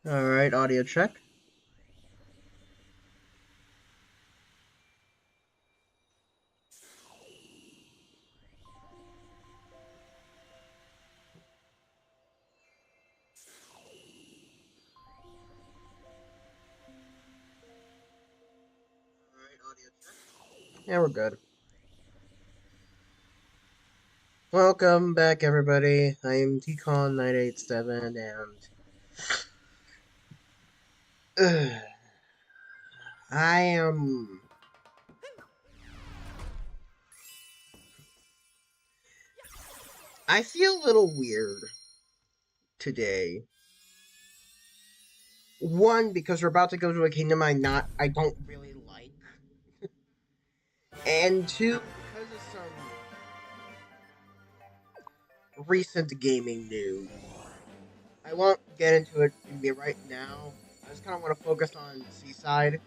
Alright, audio check. Alright, audio check. Yeah, we're good. Welcome back, everybody. I am TCon987, and I am. I feel a little weird today. One, because we're about to go to a kingdom I don't really like, and two, because of some recent gaming news. I won't get into it right now. I just kind of want to focus on Seaside.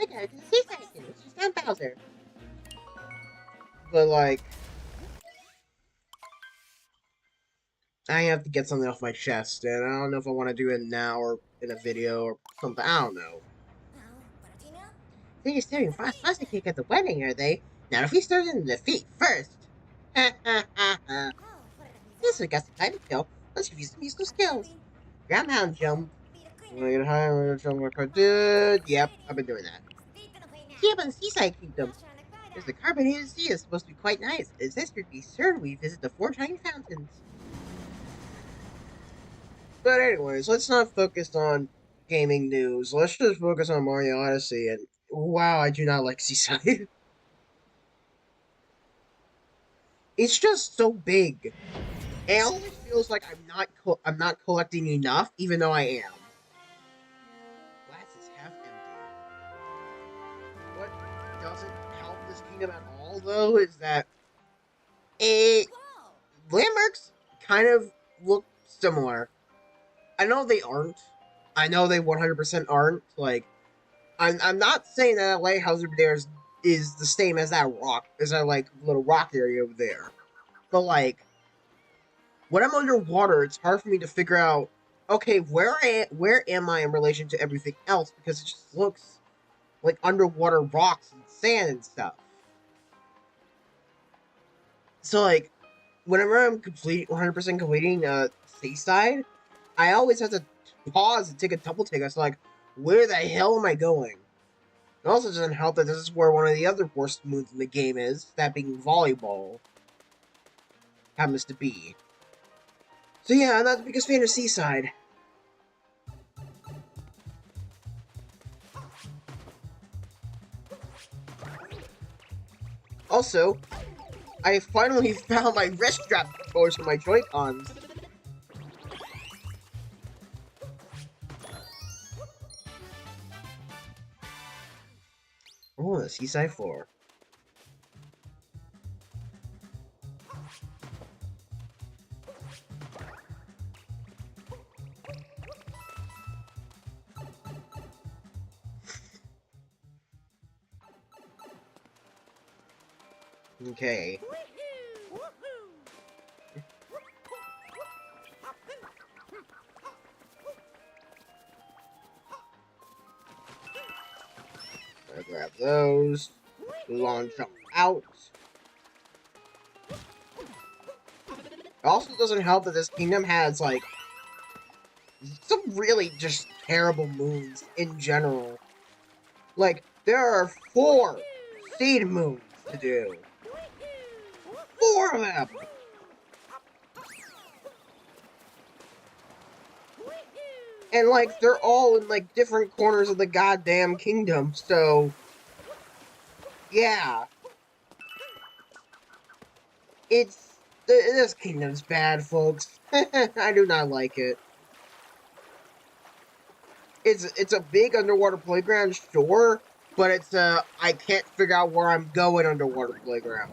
Okay, it's Seaside. It's just down Bowser. But like, I have to get something off my chest, and I don't know if I want to do it now or in a video or something. I don't know. They're staring fast cake at the wedding, are they? Now, if we start in the feet first. Ha ha ha ha. This is got the time to kill. Let's use some useful skills. Groundhound jump. I'm gonna get high. I'm gonna jump like I did. Yep, I've been doing that. Camp on the Seaside Kingdom. There's the carbonated sea. It's supposed to be quite nice. It's this would be certain we visit the four tiny fountains. But anyways, let's not focus on gaming news. Let's just focus on Mario Odyssey. And wow, I do not like Seaside. It's just so big. It always feels like I'm not collecting enough, even though I am. Glass is half empty. What doesn't help this kingdom at all, though, is that it landmarks kind of look similar. I know they aren't. I know they 100% aren't. Like, I'm not saying that lighthouse over there is the same as that rock, as that like little rock area over there. But like, when I'm underwater, it's hard for me to figure out, okay, where am I in relation to everything else? Because it just looks like underwater rocks and sand and stuff. So like, whenever I'm 100% completing Seaside, I always have to pause and take a double take. I was like, where the hell am I going? It also doesn't help that this is where one of the other worst moves in the game is, that being volleyball happens to be. So yeah, I'm not the biggest fan of Seaside. Also, I finally found my wrist strap controllers for my Joy-Cons. Oh, the Seaside floor. Okay. I grab those. Long jump out. It also doesn't help that this kingdom has, like, some really just terrible moves in general. Like, there are 4 seed moves to do. 4 of them! And, like, they're all in, like, different corners of the goddamn kingdom, so... Yeah. This kingdom's bad, folks. I do not like it. It's a big underwater playground, sure, but it's I can't figure out where I'm going underwater playground.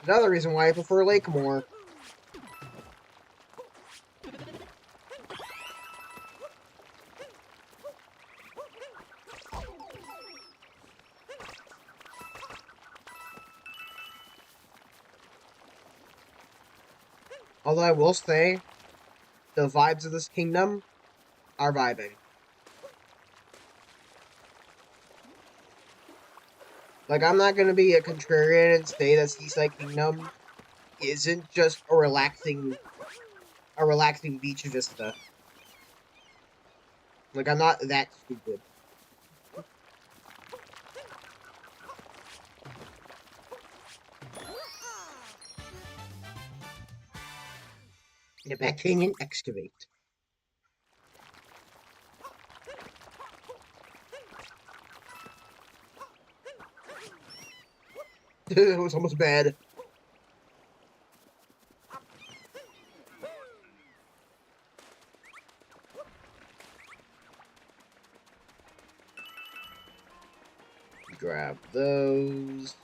Another reason why I prefer Lake more. Although I will say, the vibes of this kingdom are vibing. Like, I'm not gonna be a contrarian and say that Seaside Kingdom isn't just a relaxing beach vista. Like, I'm not that stupid. Get back in and excavate. It was almost bad. Grab those.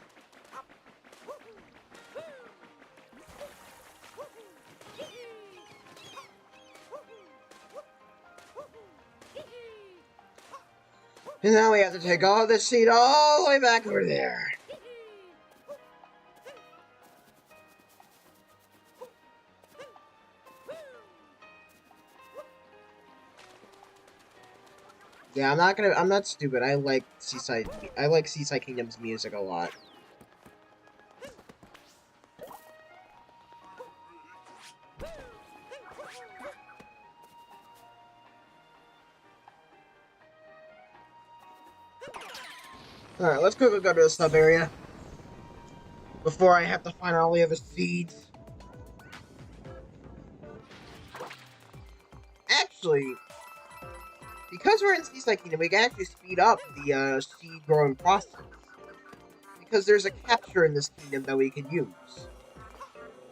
And now we have to take all this seed all the way back over there. Yeah, I'm not stupid. I like Seaside Kingdom's music a lot. Alright, let's quickly go to the sub area. Before I have to find all the other seeds. Actually, because we're in Seaside Kingdom, we can actually speed up the seed growing process. Because there's a capture in this kingdom that we can use.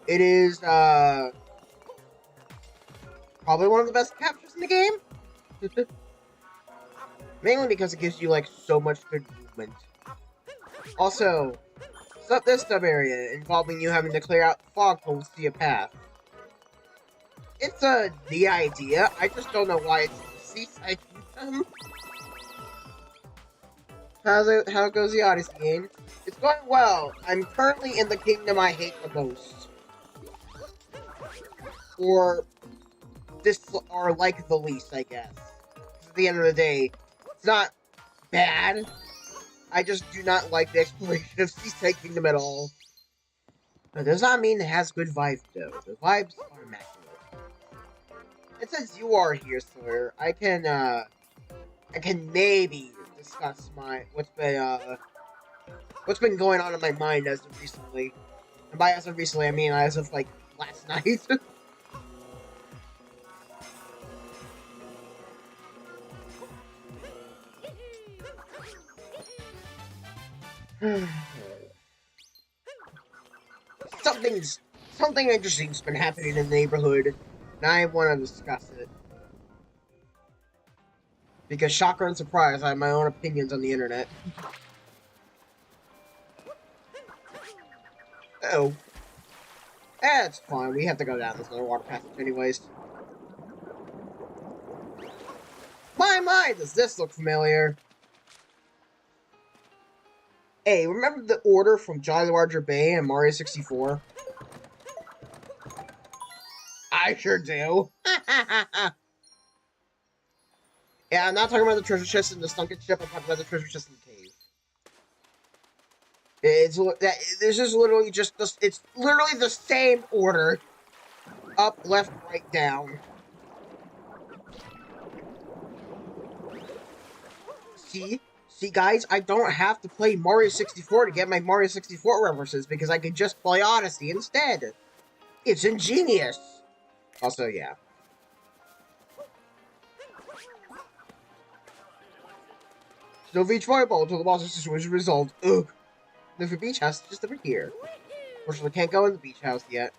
It is, probably one of the best captures in the game. Mainly because it gives you, like, so much good movement. Also, this sub area involving you having to clear out the fog to see a path. It's the idea. I just don't know why it's the Seaside Kingdom. How goes the Odyssey game? It's going well. I'm currently in the kingdom I hate the most. Or like the least, I guess. At the end of the day, it's not bad. I just do not like the exploration of Seaside Kingdom at all. That does not mean it has good vibes, though. The vibes are immaculate. And since you are here, Sawyer, I can maybe discuss what's been going on in my mind as of recently. And by as of recently, I mean as of, like, last night. Something interesting's been happening in the neighborhood, and I want to discuss it. Because shocker and surprise, I have my own opinions on the internet. Oh. That's fine, we have to go down this underwater passage anyways. My, does this look familiar? Hey, remember the order from Jolly Roger Bay and Mario 64? I sure do. Yeah, I'm not talking about the treasure chest in the sunken ship, I'm talking about the treasure chest in the cave. This is literally it's literally the same order. Up, left, right, down. See, guys, I don't have to play Mario 64 to get my Mario 64 references because I can just play Odyssey instead. It's ingenious. Also, yeah. Still beach volleyball until the boss situation resolved. Ugh. The beach house is just over here. Unfortunately, can't go in the beach house yet.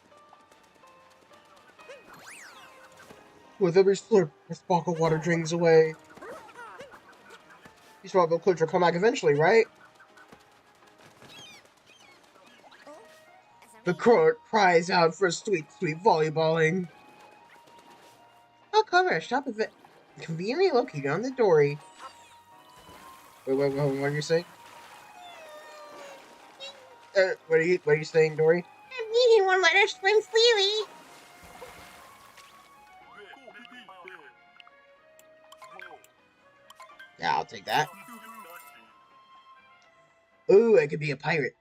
With every slurp, a sparkle of water drains away. These volleyball clips will come back eventually, right? The court cries out for sweet, sweet volleyballing. I'll cover a shop event conveniently located on the dory. Wait, what are you saying? What are you saying, Dory? He won't let us swim freely. Yeah, I'll take that. Ooh, I could be a pirate.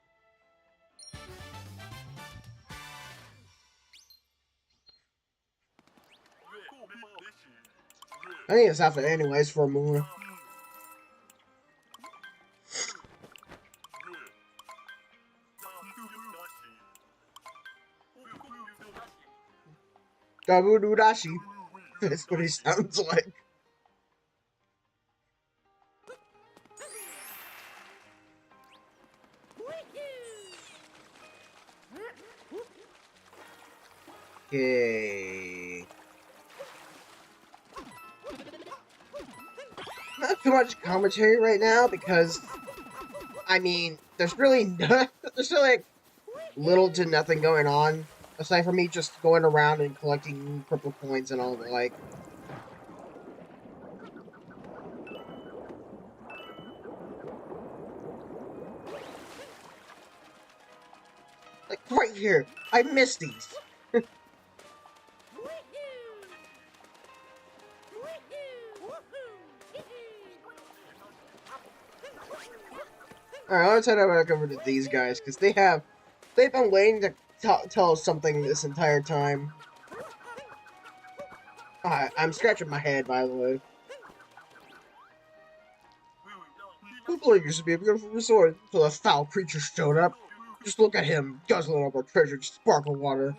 I think it's outfit anyways for a moon. Gabududashi. That's what he sounds like. Okay. Not too much commentary right now because, I mean, there's really like little to nothing going on aside from me just going around and collecting purple coins and all the like. Like right here, I missed these. Alright, let's head back over to these guys, because they've been waiting to tell us something this entire time. I'm scratching my head, by the way. Who believed used to be a beautiful resort until a foul creature showed up? Just look at him, guzzling up our treasured sparkle water.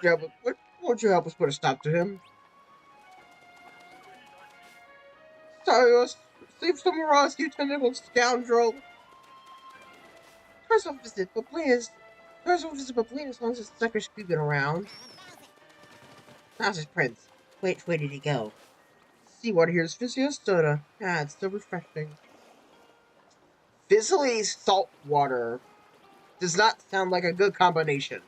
Yeah, but won't you help us put a stop to him? Sorry, us. Save some Ross, you tentacle scoundrel. First off, visit, but please. First off, visit, but please, as long as this sucker's creeping around. How's his prince? Where did he go? Seawater here is fizzy as soda. Ah, it's so refreshing. Fizzly salt water does not sound like a good combination.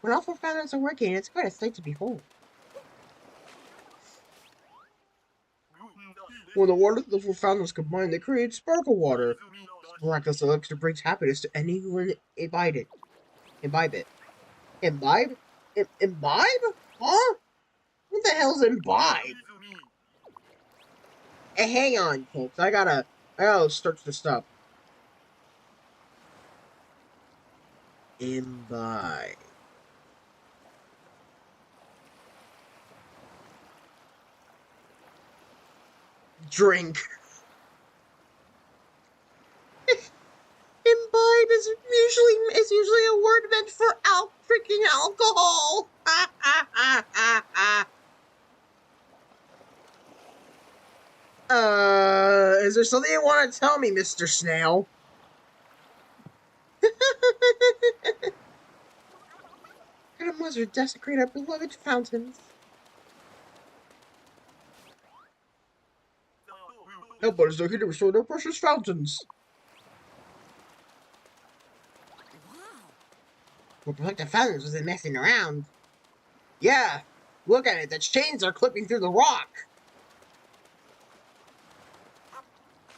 When all four fountains are working, it's quite a sight to behold. When the water of the four fountains combine, they create sparkle water. This miraculous elixir brings happiness to anyone imbibe it. Imbibe it. Imbibe? Imbibe? Huh? What the hell's imbibe? Hey, hang on, folks. I gotta search this up. Imbibe. Drink. Imbibe is usually a word meant for drinking alcohol. Is there something you want to tell me, Mr. Snail? Animals are desecrate our beloved fountains. Help us looking to restore their precious fountains. We'll protect the fountains wasn't messing around. Yeah, look at it. The chains are clipping through the rock.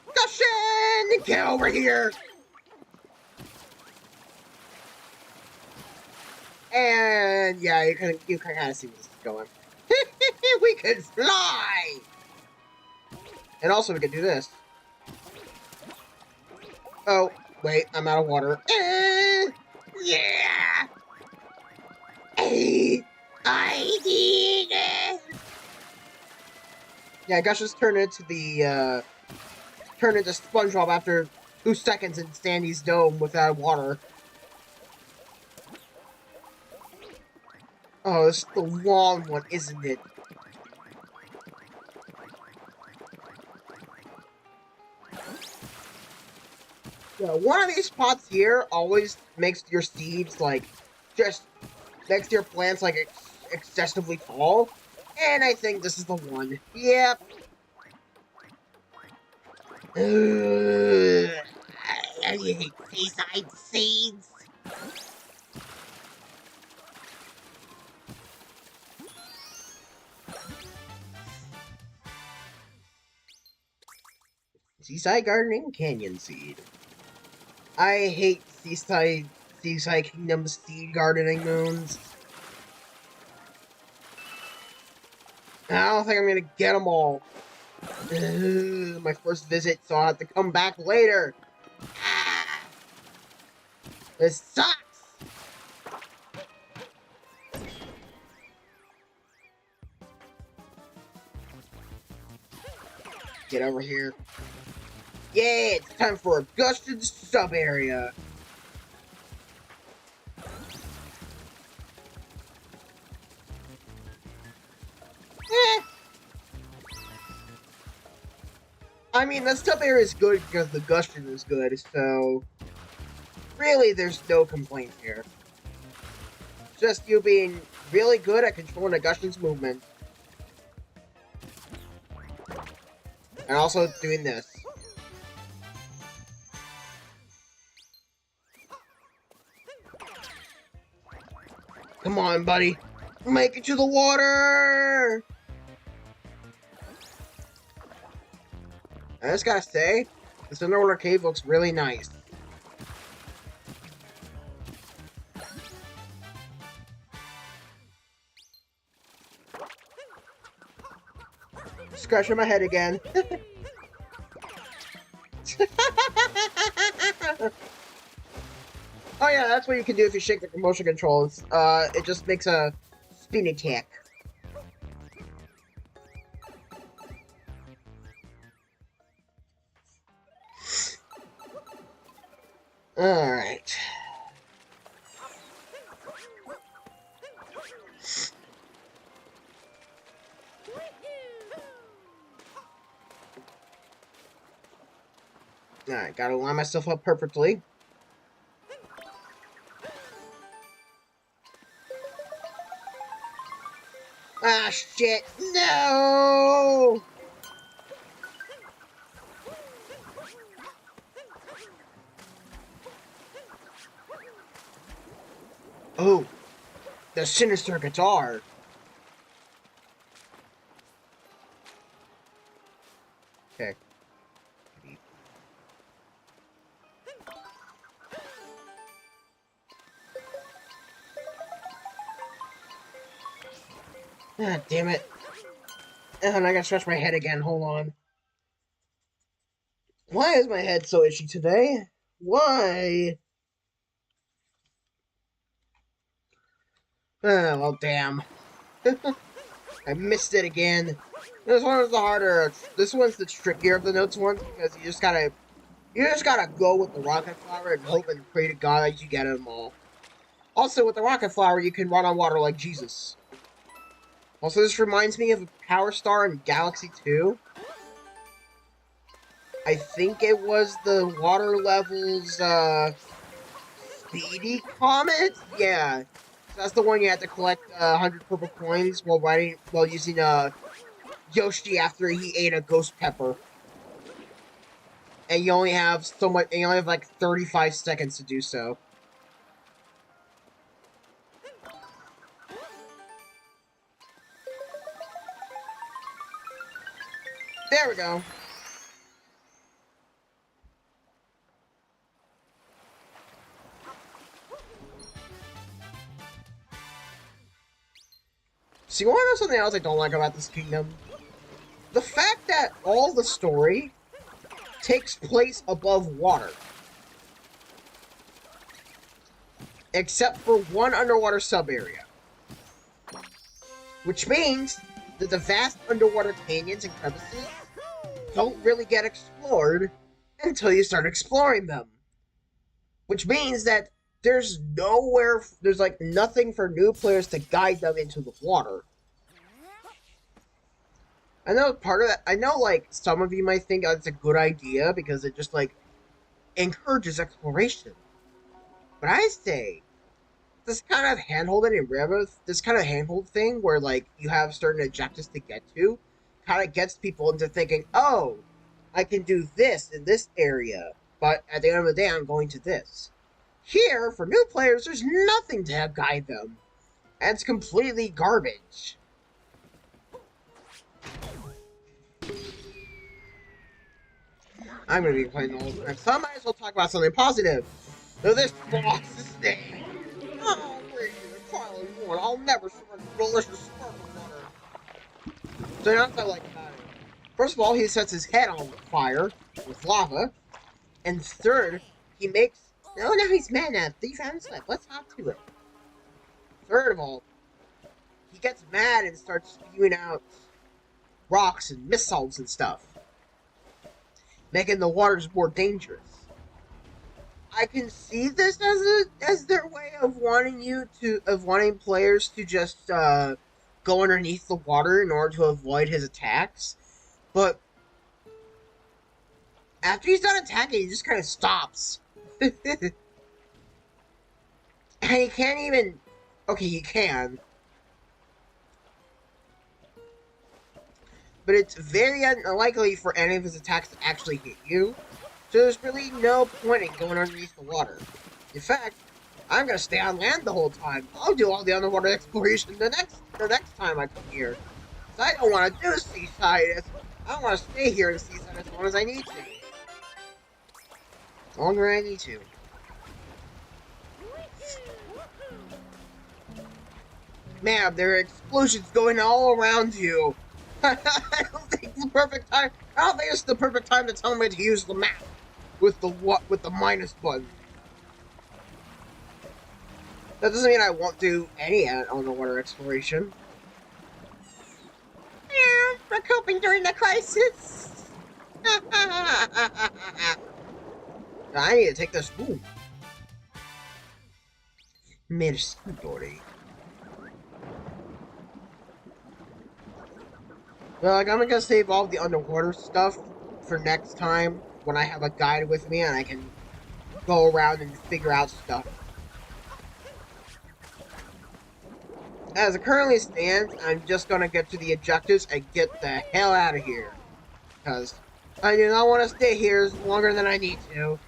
Gushin! Get over here! And yeah, you can kind of see where this is going. We could fly! And also we could do this. Oh, wait, I'm out of water. Yeah! I did it! Yeah, Gush just turned into SpongeBob after 2 seconds in Sandy's dome without water. Oh, this is the long one, isn't it? Yeah, one of these spots here always makes your seeds, like, just makes your plants, like, excessively tall. And I think this is the one. Yep. I hate Seaside seeds. Seaside Gardening Canyon Seed. I hate Seaside Kingdom seed gardening moons. I don't think I'm gonna get them all. My first visit, so I'll have to come back later. Ah, this sucks! Get over here. Yeah, it's time for a gusted sub area. Eh. I mean, the sub area is good because the Gushtion is good, so really there's no complaints here. Just you being really good at controlling the Gushtion's movement. And also doing this. Come on, buddy. Make it to the water! I just gotta say, this underwater cave looks really nice. Scratching my head again. Oh yeah, that's what you can do if you shake the motion controls. It just makes a spin attack. Alright. Alright, gotta line myself up perfectly. Ah, shit! No! Oh, the sinister guitar. Okay. Ah, damn it. And I gotta stretch my head again, hold on. Why is my head so itchy today? Why? Ah, well, damn. I missed it again. This one was the harder. This one's the trickier of the notes ones because you just gotta go with the rocket flower and hope and pray to God that you get them all. Also, with the rocket flower, you can run on water like Jesus. Also, this reminds me of a Power Star in Galaxy 2. I think it was the water levels, Speedy Comet? Yeah. So that's the one you had to collect 100 purple coins while using Yoshi after he ate a ghost pepper. And you only have like 35 seconds to do so. There we go. So you want to know something else I don't like about this kingdom? The fact that all the story takes place above water. Except for one underwater sub-area. Which means that the vast underwater canyons and crevices don't really get explored until you start exploring them. Which means that there's like nothing for new players to guide them into the water. I know part of that, I know like some of you might think that's a good idea because it just like encourages exploration. But I say, this kind of handhold thing where like you have certain objectives to get to, kind of gets people into thinking, oh, I can do this in this area, but at the end of the day, I'm going to this. Here, for new players, there's nothing to guide them. And it's completely garbage. I'm going to be playing the whole time, so I might as well talk about something positive. So this boss's name. Oh, wait, Carly Ward, I'll never serve delicious sparkling water. So that's what I like about it. First of all, he sets his head on fire with lava. And third, he makes... Oh, now he's mad now. Thief and slip. Let's talk to him. Third of all, he gets mad and starts spewing out rocks and missiles and stuff, making the waters more dangerous. I can see this as their way of wanting players to just go underneath the water in order to avoid his attacks. But after he's done attacking, he just kind of stops. And he can't even... Okay, he can. But it's very unlikely for any of his attacks to actually hit you. So there's really no point in going underneath the water. In fact, I'm gonna stay on land the whole time. I'll do all the underwater exploration the next time I come here. Because I don't want to do Seaside. I want to stay here in Seaside as long as I need to. The longer I need to. Man, there are explosions going all around you. I don't think it's the perfect time. I don't think it's the perfect time to tell me to use the map with the minus button. That doesn't mean I won't do any underwater exploration. Yeah, we're coping during the crisis. I need to take this. Ooh. Merci, Dory. Well, like, I'm gonna save all the underwater stuff for next time when I have a guide with me and I can go around and figure out stuff. As it currently stands, I'm just gonna get to the objectives and get the hell out of here. Because I do not want to stay here longer than I need to.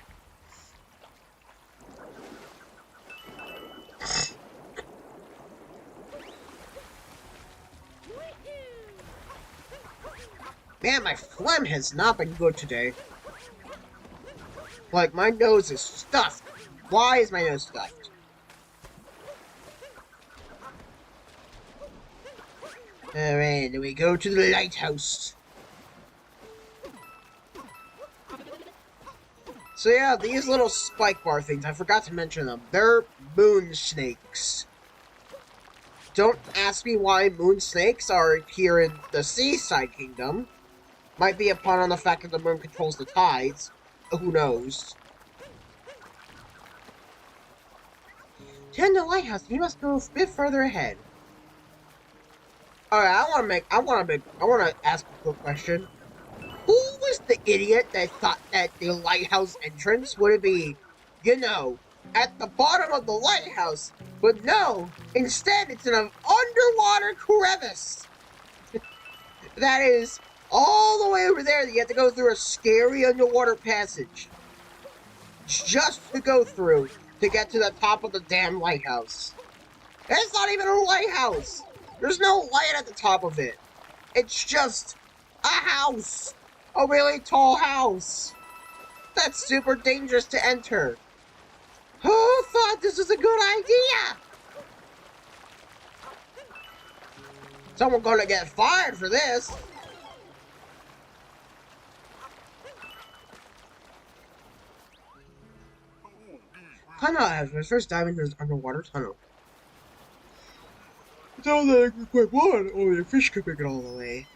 Man, my phlegm has not been good today. Like, my nose is stuffed. Why is my nose stuffed? Alright, then we go to the lighthouse. So yeah, these little spike bar things, I forgot to mention them. They're moon snakes. Don't ask me why moon snakes are here in the Seaside Kingdom. Might be a pun on the fact that the moon controls the tides. Who knows? To end the lighthouse, you must go a bit further ahead. Alright, I wanna ask a quick question. Who was the idiot that thought that the lighthouse entrance would be, you know, at the bottom of the lighthouse? But no, instead it's in an underwater crevice. That is all the way over there that you have to go through a scary underwater passage. Just to go through to get to the top of the damn lighthouse. It's not even a lighthouse. There's no light at the top of it. It's just a house. A really tall house. That's super dangerous to enter. Who thought this was a good idea? Someone's gonna get fired for this. Tunnel as my first dive into this underwater tunnel. It's all like quick one, only a fish could make it all the way.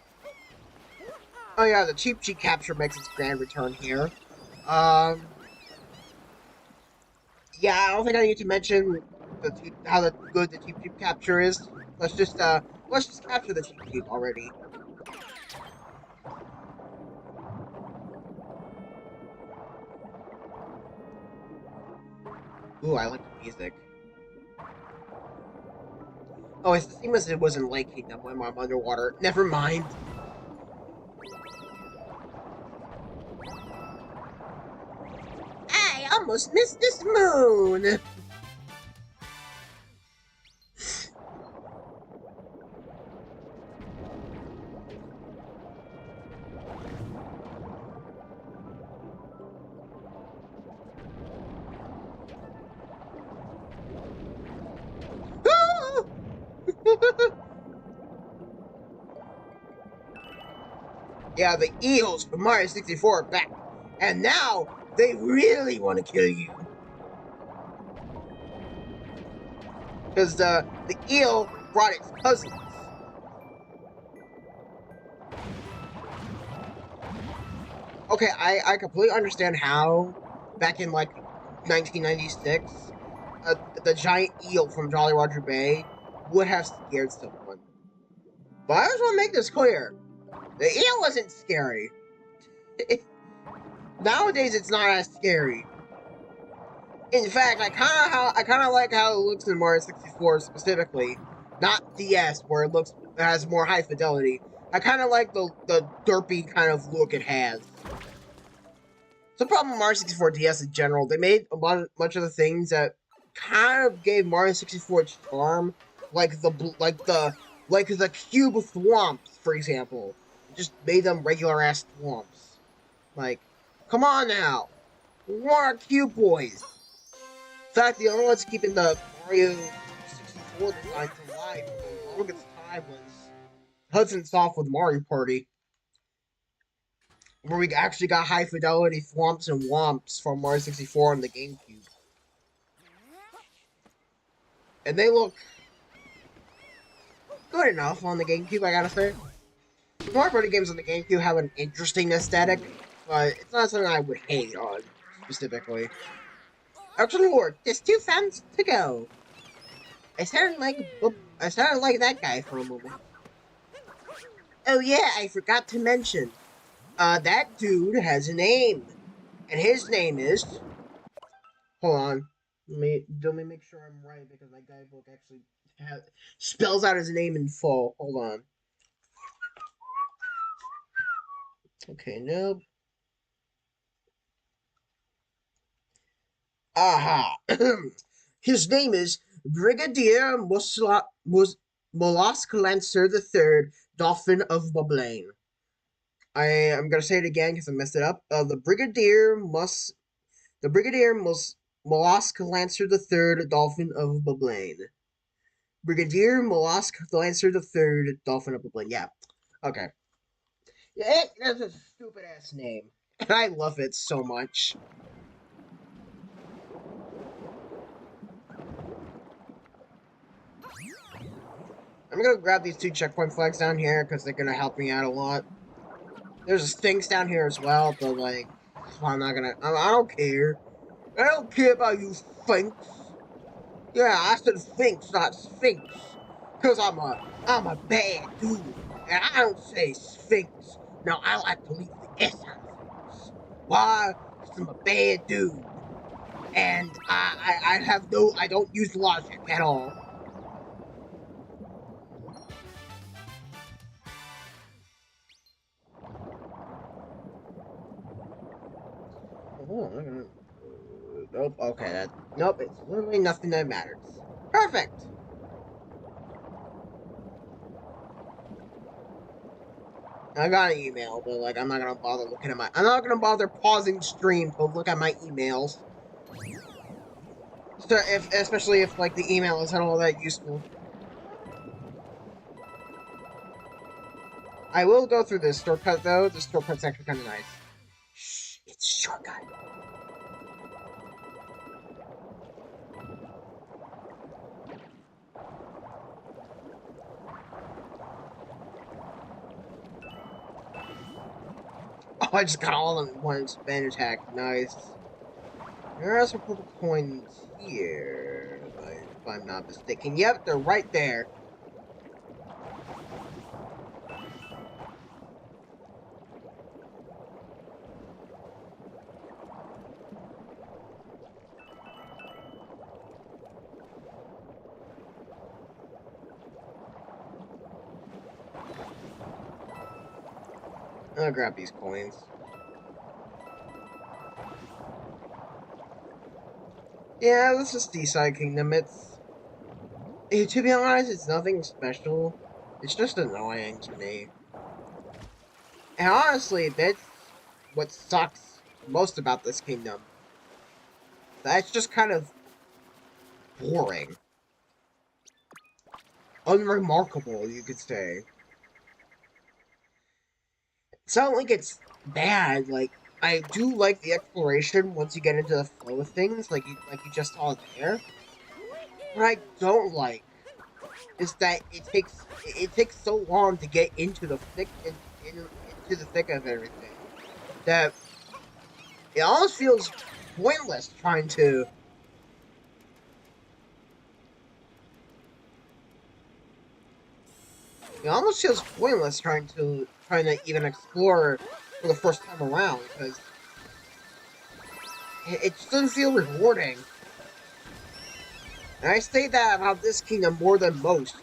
Oh yeah, the Cheap Cheap capture makes its grand return here. Yeah, I don't think I need to mention how good the Cheap Cheap capture is. Let's just capture the Cheap Cheap already. Ooh, I like the music. Oh, it's the same as it was in Lake Kingdom when I'm underwater. Never mind. I almost missed this moon! Yeah, the eels from Mario 64 are back. And now, they really want to kill you. Because the eel brought its cousins. Okay, I completely understand how, back in, like, 1996, the giant eel from Jolly Roger Bay would have scared someone. But I just want to make this clear. The eel wasn't scary. Nowadays, it's not as scary. In fact, I kind of like how it looks in Mario 64 specifically, not DS, where it has more high fidelity. I kind of like the derpy kind of look it has. It's a problem with Mario 64 DS in general. They made much of the things that kind of gave Mario 64 its charm, like the cube thwomps, for example. It just made them regular ass thwomps. Like, come on now, more cube boys. In fact, the only ones keeping the Mario 64 designs alive for the longest time was Hudson Soft with Mario Party, where we actually got high fidelity thwomps and womps from Mario 64 on the GameCube. And they look good enough on the GameCube, I gotta say. The Mario Party games on the GameCube have an interesting aesthetic, but it's not something I would hate on, specifically. Actually, Lord, there's 2 fans to go. I sounded like that guy for a moment. Oh yeah, I forgot to mention. That dude has a name. And his name is... Hold on. Let me make sure I'm right, because my guidebook actually spells out his name in full. Hold on. Okay, nope. Aha. His name is Brigadier Mollusk Lancer III, Dolphin of Bablaine. I'm gonna say it again because I messed it up. The Brigadier Mollusk Lancer III, Dolphin of Bablaine. Brigadier Mollusk Lancer III, Dolphin of Bablaine. Yeah. Okay. Yeah, that's a stupid ass name. And I love it so much. I'm gonna grab these 2 checkpoint flags down here because they're gonna help me out a lot. There's things down here as well, but like, I'm not gonna. I don't care. I don't care about you, Sphinx. Yeah, I said Sphinx, not Sphinx. Cause I'm a bad dude. And I don't say Sphinx. No, I like to leave the S out of things. Why? Cause I'm a bad dude. And I don't use logic at all. Oh, nope, okay, nope, it's literally nothing that matters. Perfect! I got an email, but like I'm not gonna bother looking at I'm not gonna bother pausing stream to look at my emails. So especially if like the email isn't all that useful. I will go through this shortcut though. This shortcut's actually kind of nice. Shh, it's a shortcut. Oh, I just got all in one spin attack. Nice. There are some purple coins here, if I'm not mistaken. Yep, they're right there. I'll grab these coins. Yeah, this is Seaside Kingdom. To be honest, it's nothing special. It's just annoying to me. And honestly, that's what sucks most about this kingdom. That's just kind of boring. Unremarkable, you could say. not like it's bad. Like I do like the exploration once you get into the flow of things, like you just saw there. What I don't like is that it takes so long to get into the into the thick of everything that it almost feels pointless trying to. It almost feels pointless trying to even explore for the first time around because it just doesn't feel rewarding. And I say that about this kingdom more than most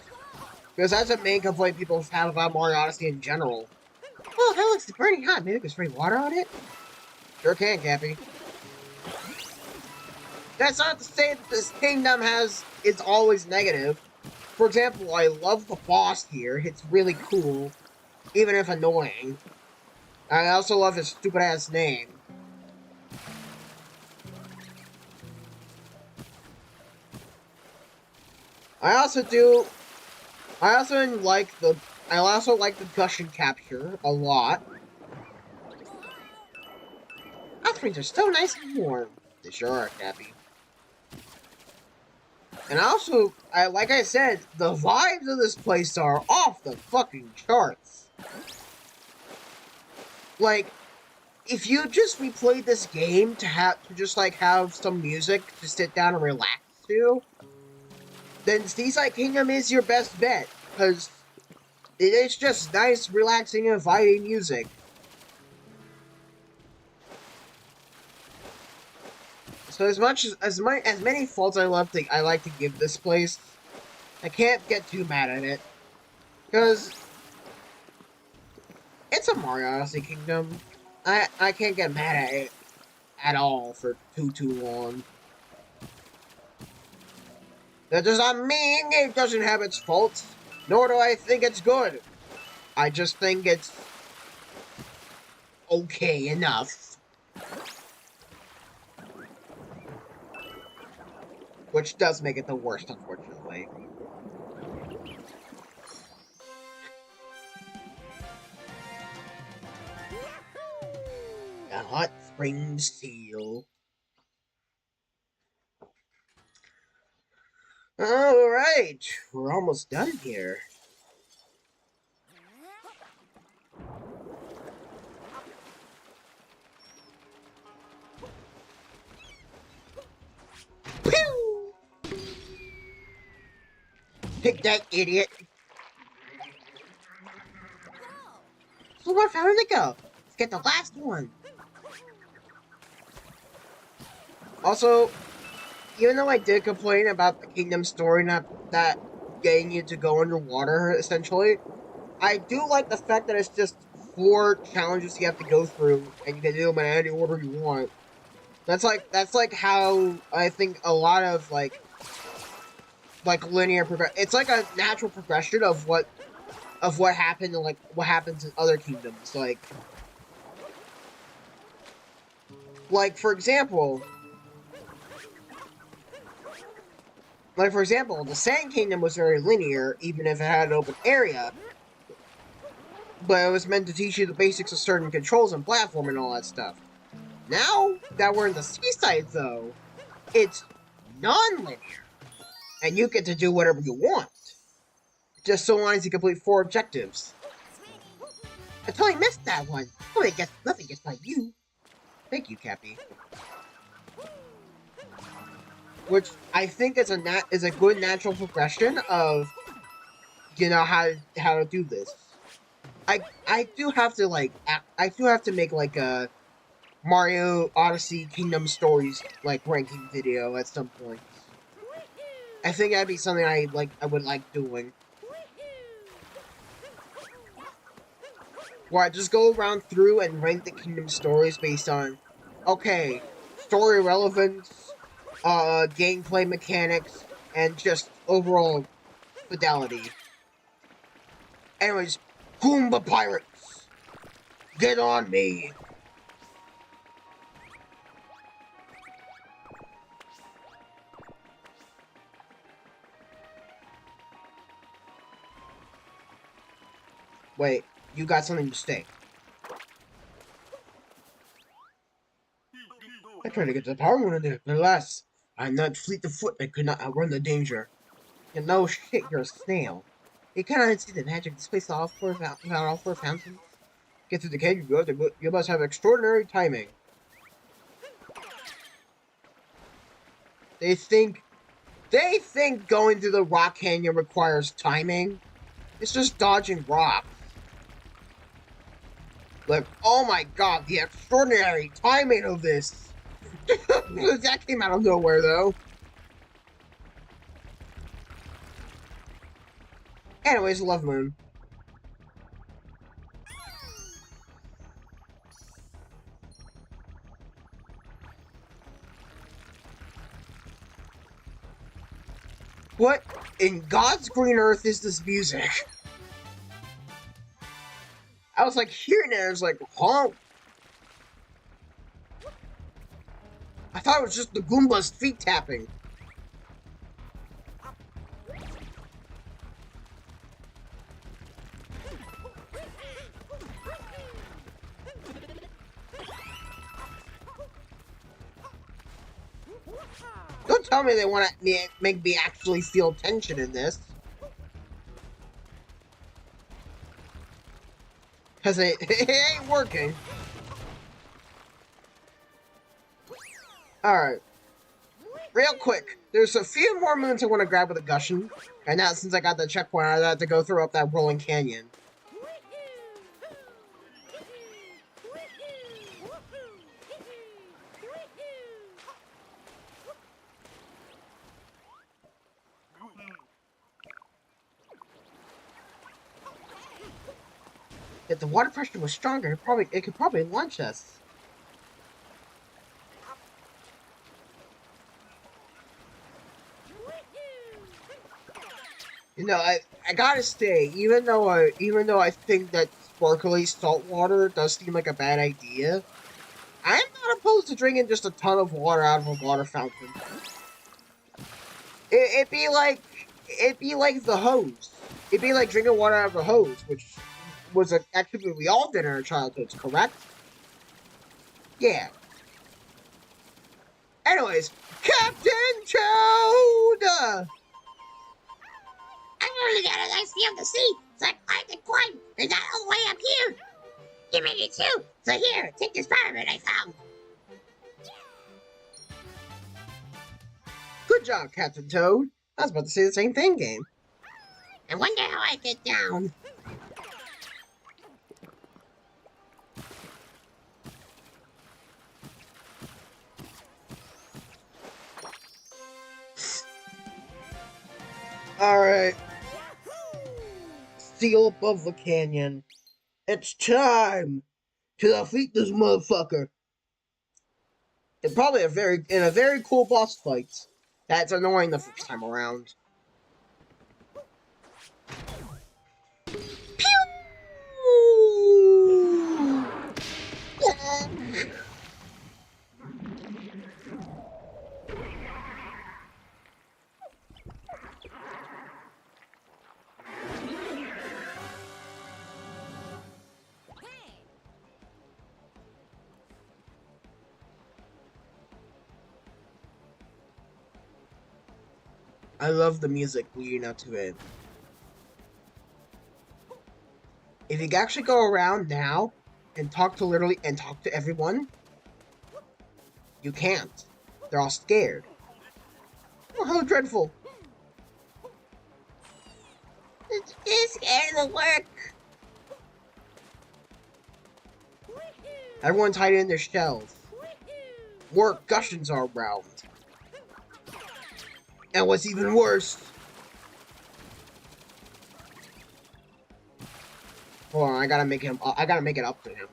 because that's a main complaint people have about Mario Odyssey in general. Oh, that looks burning hot. Maybe we can spray water on it. Sure can, Cappy. That's not to say that this kingdom is always negative. For example, I love the boss here. It's really cool, even if annoying. I also love his stupid ass name. I also do. I also like the. I also like the gushing capture a lot. Hot springs are so nice and warm. They sure are, Cappy. And also, like I said, the vibes of this place are off the fucking charts. Like, if you just replayed this game to just like have some music to sit down and relax to, then Seaside Kingdom is your best bet because it is just nice, relaxing, and inviting music. So as many faults I like to give this place, I can't get too mad at it because it's a Mario Odyssey Kingdom. I can't get mad at it at all for too long. That does not mean it doesn't have its faults, nor do I think it's good. I just think it's okay enough. Which does make it the worst, unfortunately. A hot spring seal. Alright, we're almost done here. Pew! Pick that, idiot! So where found to go? Let's get the last one. Also, even though I did complain about the kingdom story not that getting you to go underwater, essentially, I do like the fact that it's just 4 challenges you have to go through, and you can do them in any order you want. That's like how I think a lot of like linear progress. It's like a natural progression of what happened and like what happens in other kingdoms. Like for example, the Sand Kingdom was very linear, even if it had an open area. But it was meant to teach you the basics of certain controls and platform and all that stuff. Now that we're in the Seaside, though, it's non-linear, and you get to do whatever you want, just so long as you complete 4 objectives. I totally missed that one. Nothing gets by you. Thank you, Cappy. Which I think is a good natural progression of how to do this. I do have to make like a Mario Odyssey Kingdom Stories like ranking video at some point. I think that'd be something I would like doing. Where I just go around through and rank the Kingdom Stories based on, okay, story relevance, gameplay mechanics, and just overall fidelity. Anyways, Goomba Pirates! Get on me! Wait, you got something to say? trying to get the power moon in there, but alas, I'm not fleet of foot and could not outrun the danger. You know, shit, you're a snail. You cannot see the magic displays without all four fountains. Get to the cave you go, you must have extraordinary timing. They think going through the rock canyon requires timing. It's just dodging rocks. Like, oh my god, the extraordinary timing of this. That came out of nowhere, though. Anyways, Love Moon. What in God's green earth is this music? I was like hearing it, I was like, huh? I thought it was just the Goomba's feet tapping. Don't tell me they want to make me actually feel tension in this. Because it ain't working. Alright. Real quick. There's a few more moons I want to grab with a Gushin. And now since I got the checkpoint, I have to go through up that rolling canyon. If the water pressure was stronger, it could probably launch us. You know, I gotta say, even though I think that sparkly salt water does seem like a bad idea, I'm not opposed to drinking just a ton of water out of a water fountain. It'd be like the hose. It'd be like drinking water out of a hose, which was an activity we all did in our childhoods, correct? Yeah. Anyways, Captain Toad! I want to get a nice view of the sea, so I climbed and climbed, and got all the way up here. You made it too, so here, take this pyramid I found. Good job, Captain Toad. I was about to say the same thing, game. I wonder how I get down. Alright. Still above the canyon. It's time to defeat this motherfucker. And probably in a very cool boss fight. That's annoying the first time around. Pew! I love the music leading up to it. If you actually go around now and talk to everyone, you can't. They're all scared. Oh, how dreadful. It's scared of the work. Everyone's hiding in their shells. More Gushins are around. And what's even worse... Hold on, I gotta make it up to him.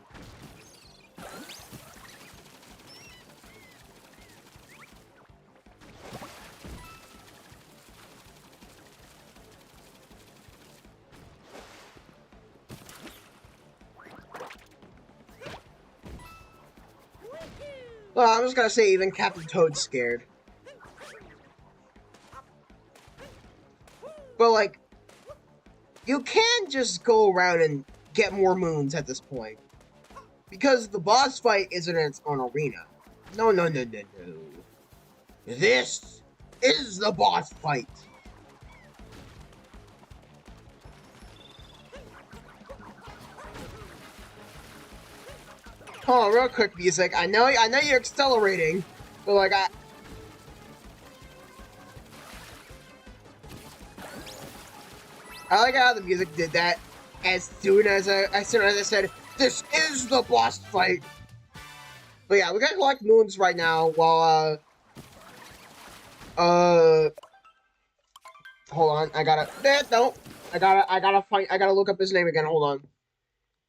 Well, I'm just gonna say even Captain Toad's scared. But, like, you can just go around and get more moons at this point. Because the boss fight isn't in its own arena. No, no, no, no, no. This is the boss fight. Oh, real quick, music. I know you're accelerating, but like I like how the music did that as soon as I said this is the boss fight. But yeah, we gotta collect moons right now while hold on, I gotta no, I gotta look up his name again. Hold on,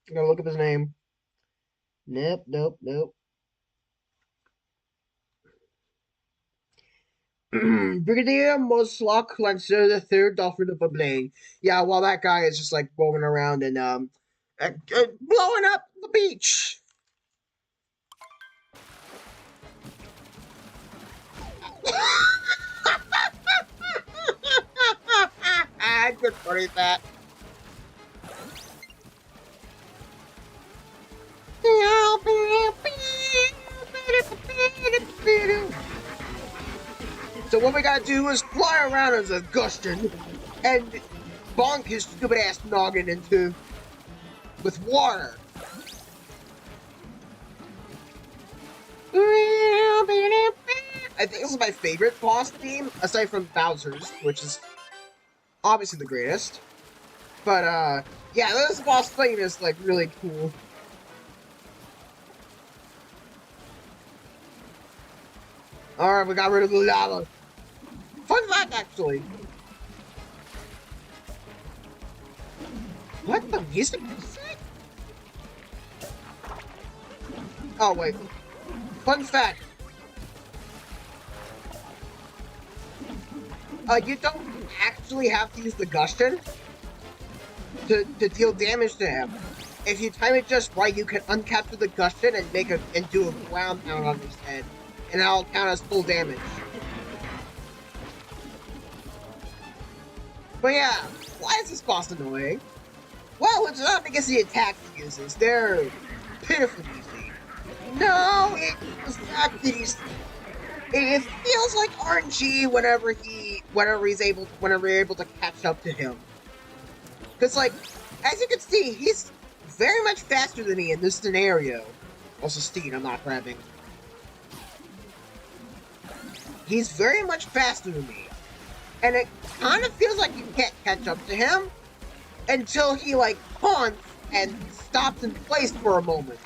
I gotta look up his name. Nope, nope, nope. Brigadier Moslock Lancer the Third Dolphin of Blaine. Yeah, while that guy is just like roaming around and blowing up the beach. Good funny that. So what we gotta do is fly around as a Gustin and bonk his stupid ass noggin into with water. I think this is my favorite boss theme, aside from Bowser's, which is obviously the greatest. But yeah, this boss theme is like really cool. Alright, we got rid of the lava. Fun fact, actually. What the music is that? Oh, wait. Fun fact. You don't actually have to use the Gustin to deal damage to him. If you time it just right, you can uncapture the Gustin and do a ground pound on his head, and that'll count as full damage. But yeah, why is this boss annoying? Well, it's not because the attacks he uses. They're pitifully easy. No, it's the fact that it feels like RNG whenever you're able to catch up to him. Because like, as you can see, he's very much faster than me in this scenario. Also, Steed, I'm not grabbing. He's very much faster than me. And it kind of feels like you can't catch up to him until he like haunts and stops in place for a moment.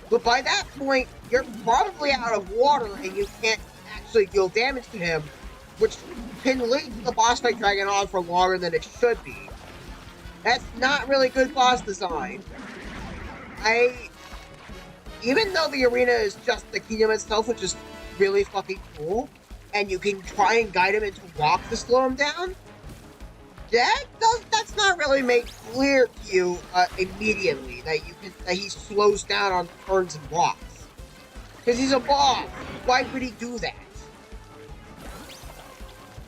But by that point, you're probably out of water and you can't actually deal damage to him, which can lead the boss fight dragging on for longer than it should be. That's not really good boss design. Even though the arena is just the kingdom itself, which is really fucking cool, and you can try and guide him into rocks to slow him down, that's not really made clear to you immediately that he slows down on turns and rocks. Because he's a boss. Why would he do that?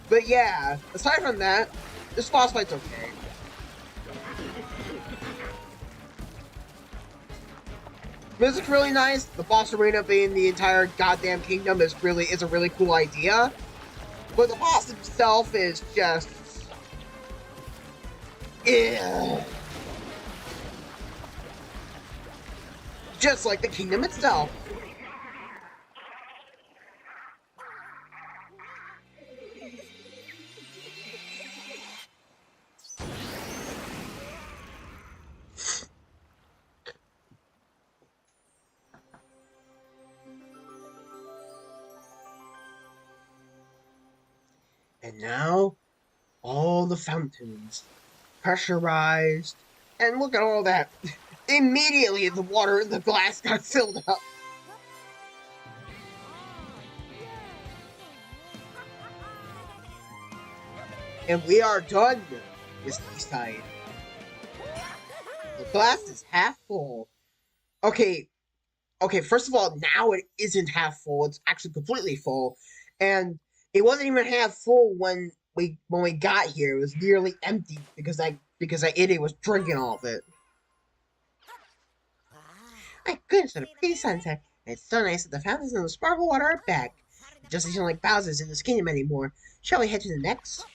But yeah, aside from that, this boss fight's okay. Music's really nice. The boss arena being the entire goddamn kingdom is a really cool idea. But the boss himself is just just like the kingdom itself. And now, all the fountains, pressurized, and look at all that. Immediately, the water in the glass got filled up. And we are done with Seaside. The glass is half full. Okay, first of all, now it isn't half full. It's actually completely full. And it wasn't even half full when we got here. It was nearly empty because that idiot was drinking all of it. My goodness, what a pretty sunset. It's so nice that the fountains and the sparkle water are back. It doesn't seem like Bowser's in this kingdom anymore. Shall we head to the next?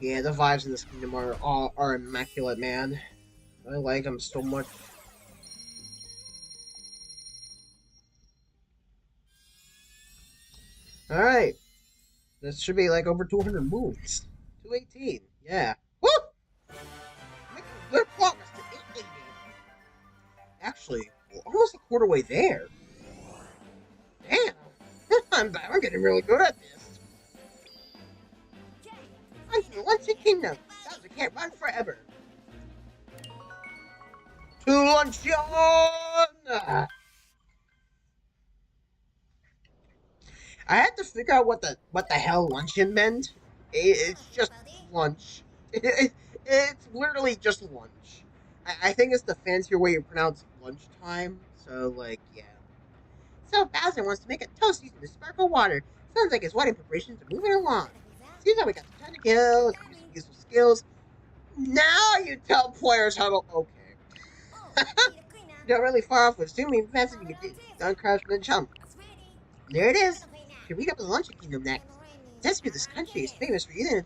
Yeah, the vibes in this kingdom are immaculate, man. I like them so much. Alright. This should be like over 200 moves. 218. Yeah. Woo! Making good progress to 880. Actually, we're almost a quarter way there. Damn. I'm getting really good at this. I'm to the Luncheon Kingdom. Bowser can't run forever. To luncheon! I had to figure out what the hell luncheon meant. It's just lunch. It's literally just lunch. I think it's the fancier way you pronounce lunchtime. So like yeah. So Bowser wants to make a toast using the sparkle water. Sounds like his wedding preparations are moving along. Seems like we got some time to kill, some useful skills. Now you tell players how to. Okay. You're really far off with zooming fast as you can do. Don't crash the jump. There it is. You read up the Luncheon Kingdom next. It says this country is famous for using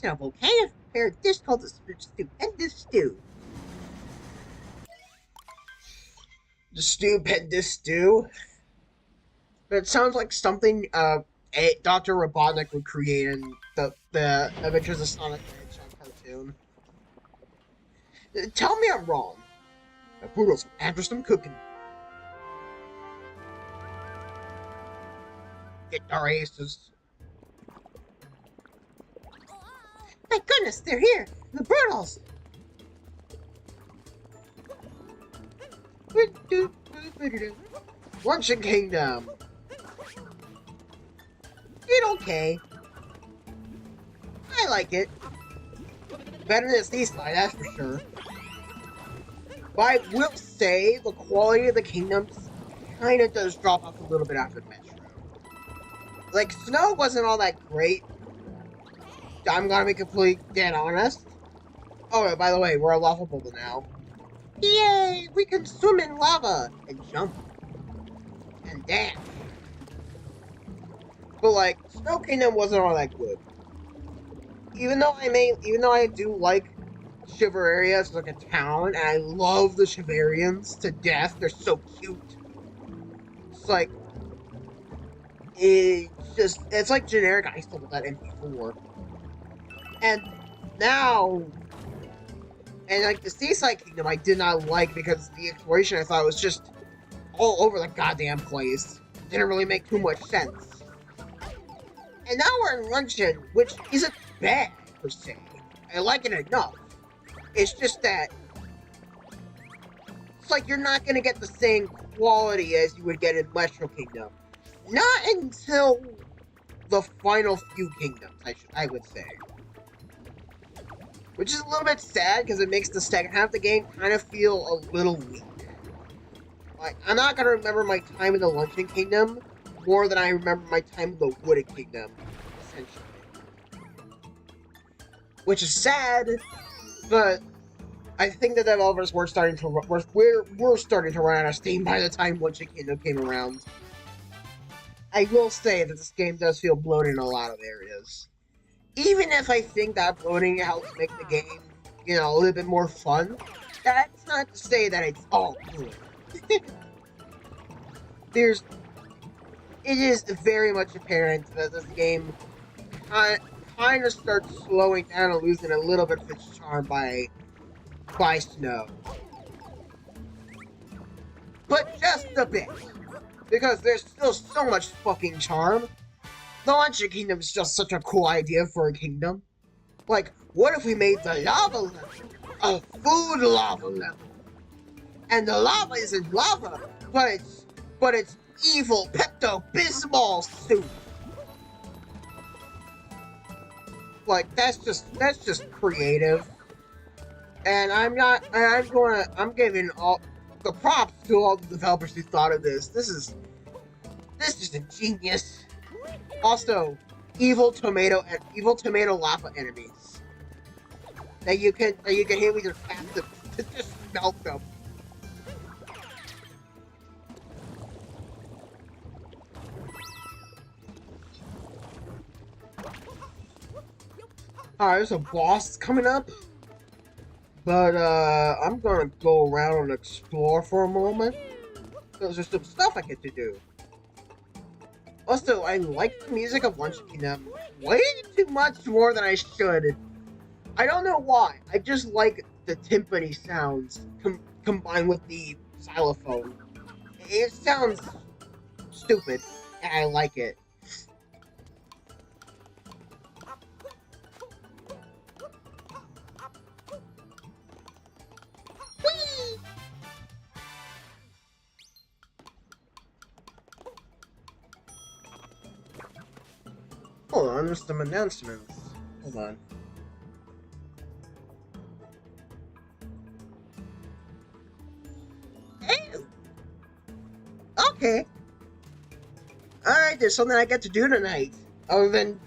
a volcano prepared dish called the stupendous stew. The stupendous stew. It sounds like something Dr. Robotnik would create in the Adventures of Sonic the Hedgehog cartoon. Tell me I'm wrong. A brutal some cooking. Get our aces. My goodness, they're here! The Brutals! Luncheon Kingdom! It's okay. I like it. Better than Seaside, that's for sure. But I will say the quality of the kingdoms kinda does drop off a little bit after Metro. Like, Snow wasn't all that great. I'm gonna be completely dead honest. Oh, by the way, we're a lava boulder now. Yay! We can swim in lava and jump and dash. But like, Snow Kingdom wasn't all that good. Even though I do like Shiveria as like a town, and I love the Shiverians to death. They're so cute. It's like it's like generic I still with that MP4. And now, and like the Seaside Kingdom I did not like because the exploration I thought was just all over the goddamn place. Didn't really make too much sense. And now we're in Luncheon, which isn't bad per se. I like it enough. It's just that it's like you're not gonna get the same quality as you would get in Metro Kingdom. Not until the final few kingdoms, I would say. Which is a little bit sad, because it makes the second half of the game kind of feel a little weak. Like, I'm not gonna remember my time in the Luncheon Kingdom more than I remember my time in the Wooded Kingdom, essentially. Which is sad, but I think the developers were starting to run out of steam by the time Luncheon Kingdom came around. I will say that this game does feel bloated in a lot of areas. Even if I think that bloating helps make the game, you know, a little bit more fun, that's not to say that it's all good. It is very much apparent that this game kind of starts slowing down and losing a little bit of its charm by Snow. But just a bit. Because there's still so much fucking charm. The Luncheon Kingdom is just such a cool idea for a kingdom. Like, what if we made the lava level a food lava level? And the lava isn't lava, but it's evil Pepto-Bismol soup. Like, that's just creative. And I'm giving all the props to all the developers who thought of this. This is ingenious. Also, evil tomato lava enemies that you can hit with your passive to just melt them. Alright, there's a boss coming up. But I'm gonna go around and explore for a moment. Because there's some stuff I get to do. Also, I like the music of Luncheon Kingdom way too much more than I should. I don't know why. I just like the timpani sounds combined with the xylophone. It sounds stupid, and I like it. Whee! Hold on, there's some announcements. Hold on. Ew. Okay. Alright, there's something I get to do tonight. Other than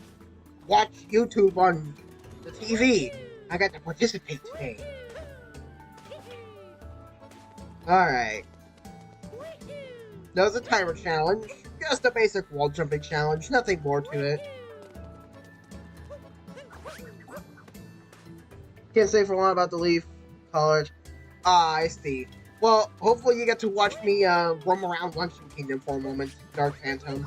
watch YouTube on the TV. I got to participate today. Alright. That was a timer challenge. Just a basic wall jumping challenge. Nothing more to it. Can't say for long about the Leaf College. Ah, I see. Well, hopefully you get to watch me roam around Luncheon Kingdom for a moment, Dark Phantom.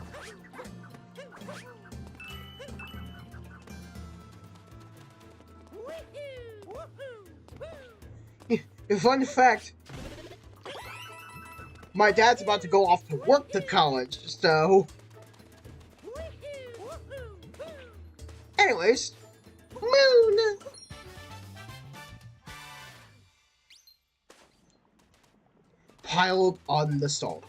Fun fact, my dad's about to go off to work to college, so... Anyways, Moon! Piled on the salt.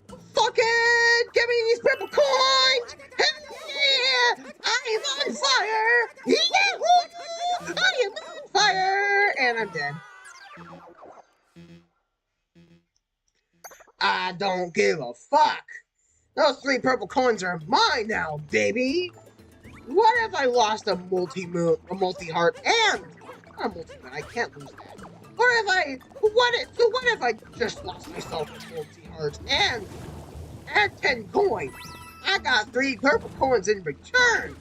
Fucking give me these purple coins! Hell yeah! I am on fire! Yeah! I am on fire! And I'm dead. I don't give a fuck! Those 3 purple coins are mine now, baby! What if I lost a multi-heart, and a multi-moon? I can't lose that. What if I just lost myself a multi-heart and 10 coins? I got 3 purple coins in return!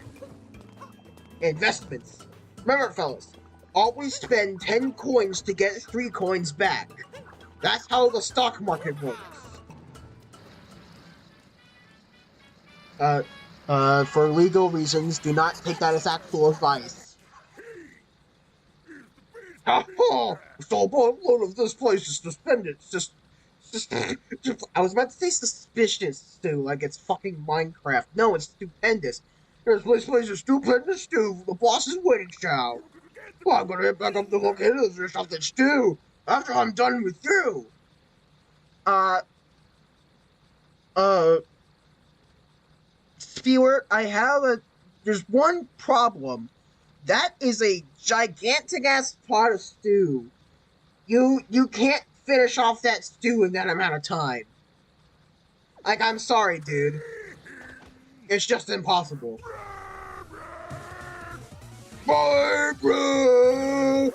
Investments. Remember, fellas, always spend 10 coins to get 3 coins back. That's how the stock market works. For legal reasons, do not take that as actual advice. Oh, so load of this place is suspended. Just, I was about to say suspicious, Stu, like it's fucking Minecraft. No, it's stupendous. This place is stupendous, Stu. The boss is waiting, chow. Well, I'm gonna head back up the volcano or something, Stu. After I'm done with you. Stewart, there's one problem. That is a gigantic ass pot of stew. You can't finish off that stew in that amount of time. Like, I'm sorry, dude. It's just impossible. Barbara!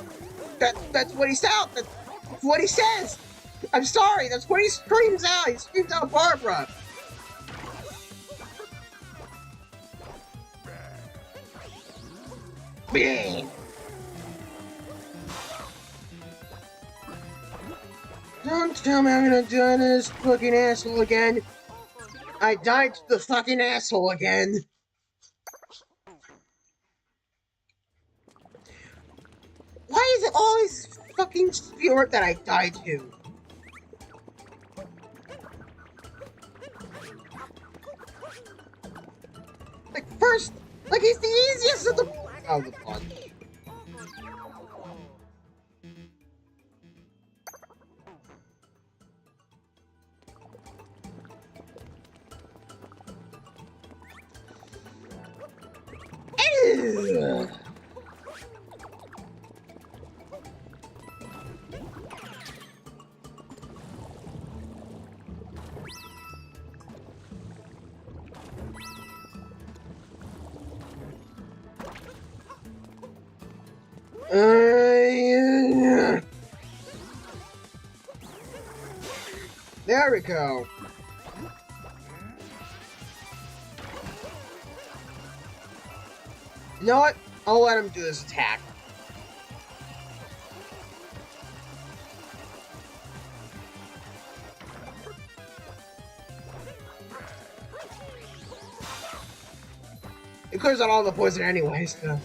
That's what he sounds. That's what he says. I'm sorry. That's what he screams out. He screams out Barbara. Don't tell me I'm gonna die to this fucking asshole again. I died to the fucking asshole again. Why is it always fucking Spirit that I die to? Like, first, like, he's the easiest of the bunch. Yeah. There we go. You know what? I'll let him do this attack. It clears out all the poison anyways, so.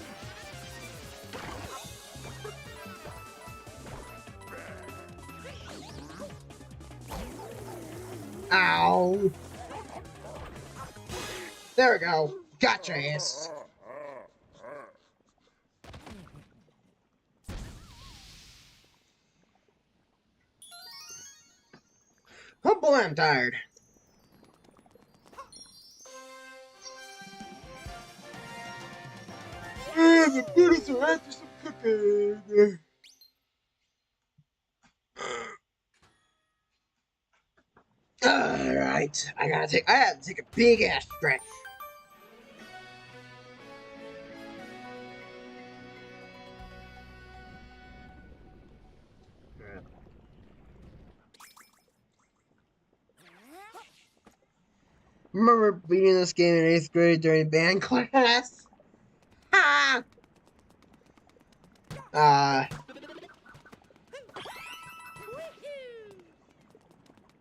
Ow. There we go. Gotcha, ass. Oh boy, I'm tired. The Buddhists are after some cooking. Alright, I had to take a big ass stretch. Remember beating this game in 8th grade during band class? Ha!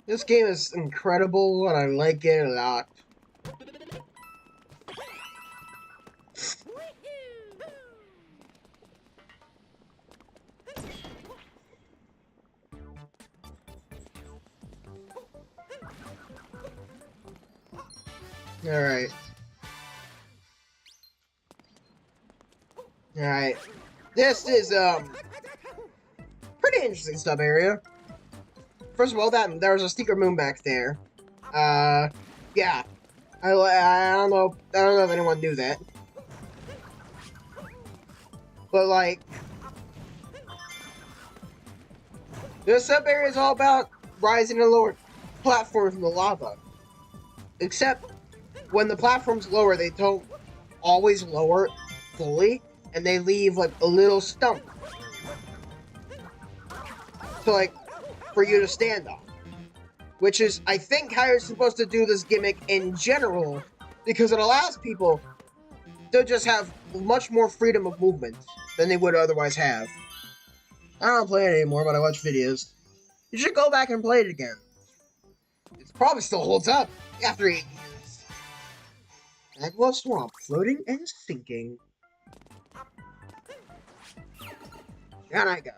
This game is incredible and I like it a lot. Alright. Alright. This is, pretty interesting sub area. First of all, there's a secret moon back there. Yeah. I don't know if anyone knew that. But, like, this sub area is all about rising and lower platforms from the lava. Except, when the platforms lower, they don't always lower fully, and they leave, like, a little stump. So, like, for you to stand on. Which is, I think, how you're supposed to do this gimmick in general, because it allows people to just have much more freedom of movement than they would otherwise have. I don't play it anymore, but I watch videos. You should go back and play it again. It probably still holds up after 8 years. Magma Swamp, floating and sinking. Down I go.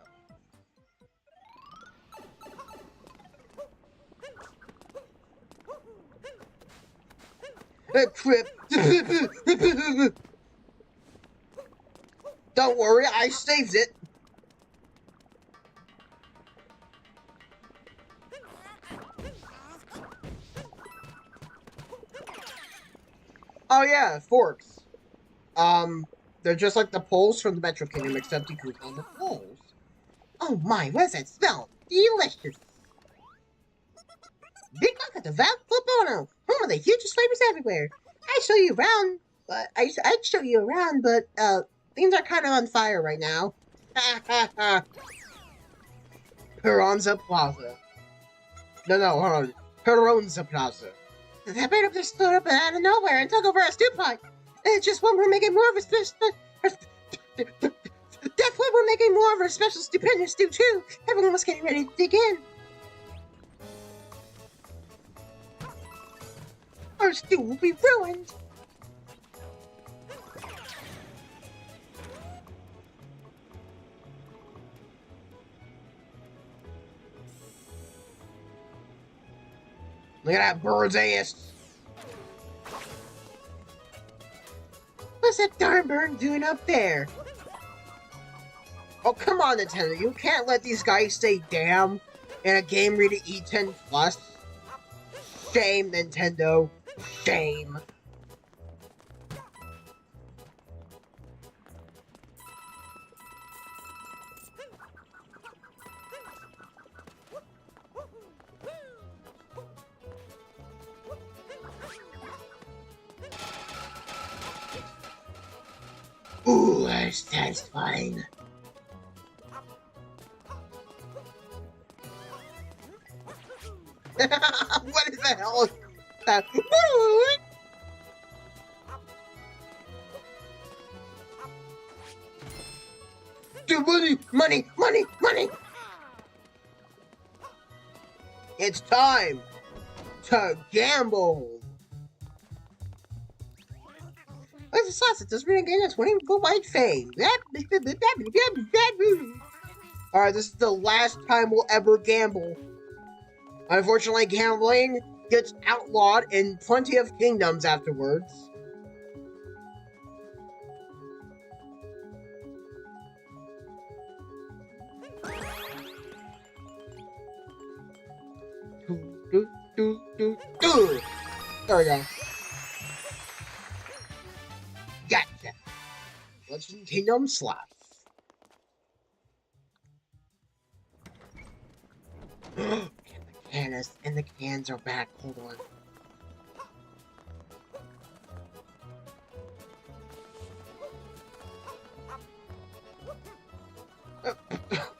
A trip. Don't worry, I saved it. Oh yeah, forks. They're just like the poles from the Metro Kingdom, except you can on the poles. Oh my, what does that smell? Delicious. Big look at the Val Flipono, home of the hugest flavors everywhere. I'd show you around, but things are kind of on fire right now. Ha ha ha. Peronza Plaza. No, hold on. Peronza Plaza. That bird up just stood up out of nowhere and took over a stew pot. It's just one we're making more of a special. That's what we're making more of a special stupendous stew too. Everyone was getting ready to dig in. Our stew will be ruined. Look at that bird's ass. What's that darn bird doing up there? Oh, come on, Nintendo. You can't let these guys say damn in a game rated E10+. Shame, Nintendo. Shame. Ooh, that's satisfying. What is the hell? That? Dude, money, money, money, money! It's time to gamble. Where's the sausage? Does ring again? That's winning for white fame. Alright, this is the last time we'll ever gamble. Unfortunately, gambling gets outlawed in plenty of kingdoms afterwards. There we go. Gotcha. Legend Kingdom slots. And the cans are back. Hold on.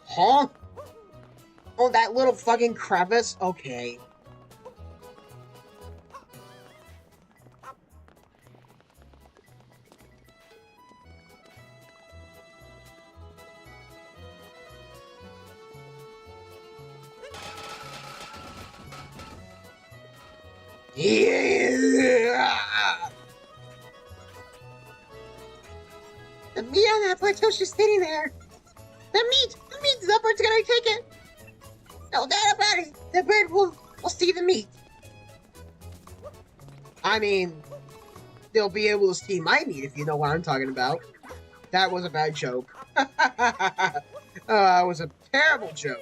Huh? Oh, that little fucking crevice? Okay. Yeah! The meat on that plateau's just sitting there. The meat, the bird's gonna take it. No doubt about it. The bird will see the meat. I mean, they'll be able to see my meat if you know what I'm talking about. That was a bad joke. That was a terrible joke.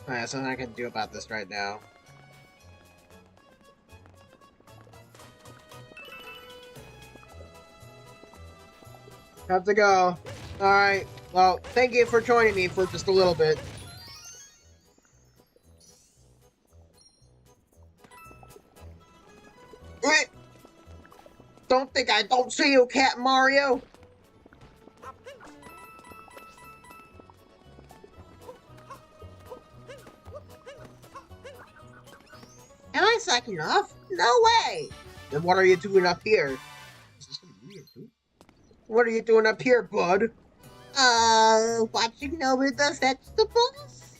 Alright, there's nothing I can do about this right now. Have to go. Alright, well, thank you for joining me for just a little bit. Don't think I don't see you, Cat Mario! Am I slacking off? No way! Then what are you doing up here? What are you doing up here, bud? Watching over the vegetables?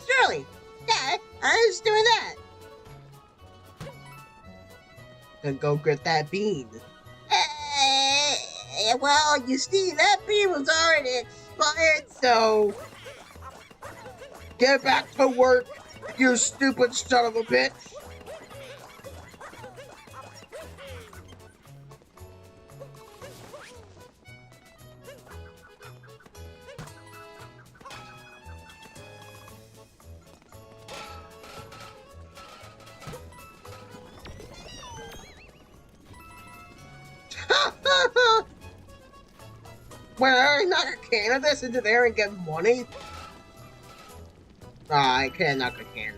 Surely! Yeah, I was doing that! Then go get that bean. Well, you see, that bean was already expired, so... Get back to work, you stupid son of a bitch! Where I knock a can of this into there and get money? Ah, I can't knock a can.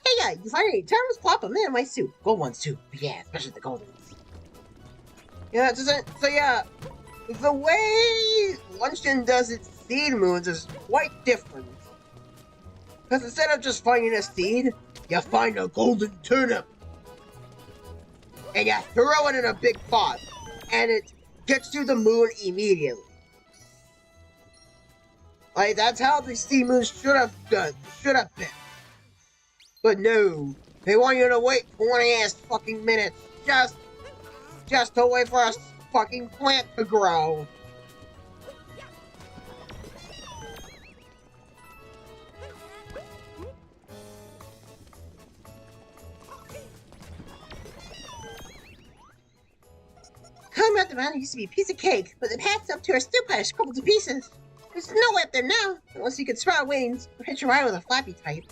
Hey guys, you find any terms? Plop them in my soup. Gold ones too. Yeah, especially the gold ones. Yeah, so yeah, the way Luncheon does its seed moons is quite different. Because instead of just finding a seed, you find a golden turnip. And you throw it in a big pot, and it gets to the moon immediately. Like, that's how the sea moon should have been. But no, they want you to wait 20-ass fucking minutes just to wait for a fucking plant to grow. Coming up the mountain used to be a piece of cake, but the path's up to our stew pie is crumbled to pieces. There's no way up there now, unless you can sprout wings or hitch a ride with a flappy type.